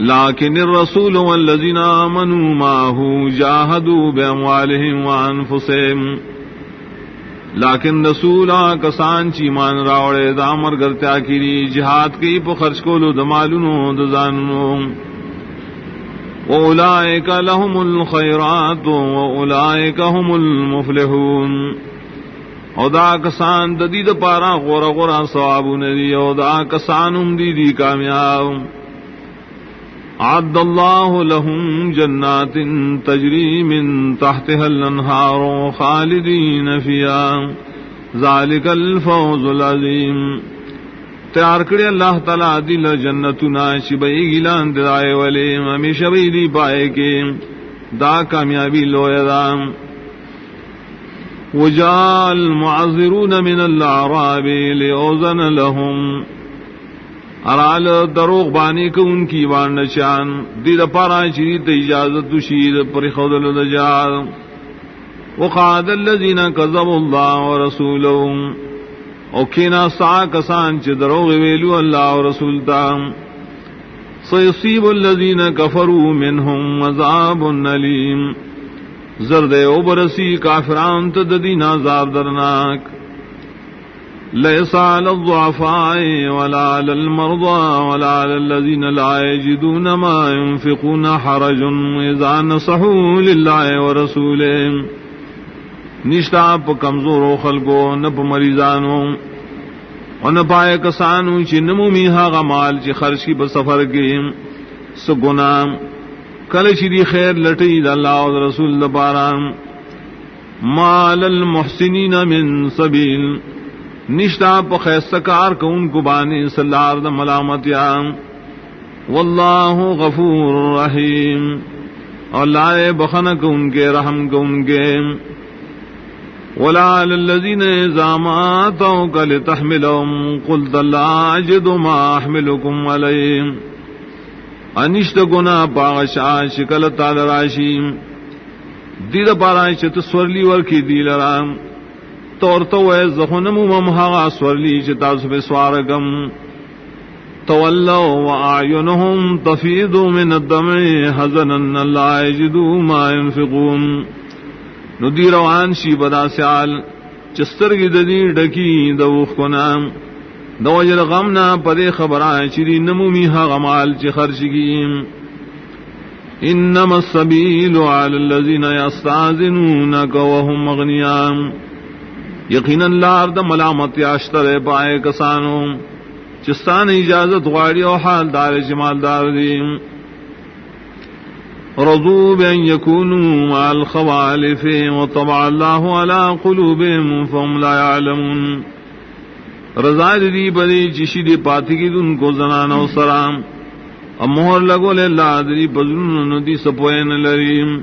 S2: لیکن الرسول والذین آمنوا معه جاہدوا باموالهم وانفسهم. لیکن رسول کسان چی مان راوڑے دا مرگرتیا کی جہاد کی پو خرچ کولو دمالونو دزانونو. وَأُولَئِكَ لَهُمُ الْخَيْرَاتُ وَأُولَئِكَ هُمُ الْمُفْلِحُونَ. او دا کسان ددید پارا غورا غورا ثوابو ندی، او دا کسان دی کامیاب. عد اللہ لهم جنات تجری من تحتها الانہار خالدین فیہا ذالک الفوز العظیم. تیار کرے اللہ تعالیٰ دل جنتنا شبئی گلان درائے والے ہمیشہ بیلی پائے کے دا کامیابی لویدام. وجاء المعذرون من الاعراب لیؤذن لهم. ارال دروغ بانی کو ان کی وانشان دید پارا شریط اجازت شید پر خودل دجال. وقعد الذین کذبوا اللہ ورسولهم. اوکینا سا کسان چ دروغ ویلو اللہ و رسول تا. سیصیب الذین کفروا منهم عذاب علیم. زرد او برسی کافران تددین عذاب درناک. ليس على الضعفاء ولا على المرضى ولا على الذين لا يجدون ما ينفقون حرج إذا نصحوا لله ورسوله. نشتا پا کمزور و خلقو نپ مریضانو و نپائے کسانو چی نمومی ہاغا مال چی خرچ کی بسفر کی سگنام کلچی دی خیر لٹی دا اللہ و رسول دبارام. مال المحسنین من سبیل. نشتا پا خیستکار کا ان کو بانی سلار دا ملامتیا. واللہ غفور رحیم. اور لائے بخنک ان کے رحم کو ان کے. ولا للذین اذا ما اتوک لتحملهم قلت لا اجد ما احملکم علیہم. انشت گنا پاغشا شکل تال راشیم دید پارا چت سورلی ورکی دی لرام. تورتو زخنمو ممحا سورلی چتا سب سوارگم. تولوا واعینهم تفیض من الدمع حزنا لا یجدوا ما ينفقون. ندی روان شی بدا سیال چسترگی ددی ڈکی دوخ کنام دوجر غمنا پدے خبرائے چری نمومی ہا غمال چی خرچگیم. انما السبیل علی الذین یستاذنونک وهم مغنیام. یقیناً لار دا ملامت یاشتر پائے کسانو چستان اجازت غاڑی و حال دار جمال دار دیم. رضوا بأن يكونوا مع الخوالف وطبع الله على قلوبهم فهم لا يعلمون. رضا دی بدی چشی دی پاتی کی دن کو زنانا و سرام. اب مہر لگو لے اللہ دی پزرون ندی سپوین لریم.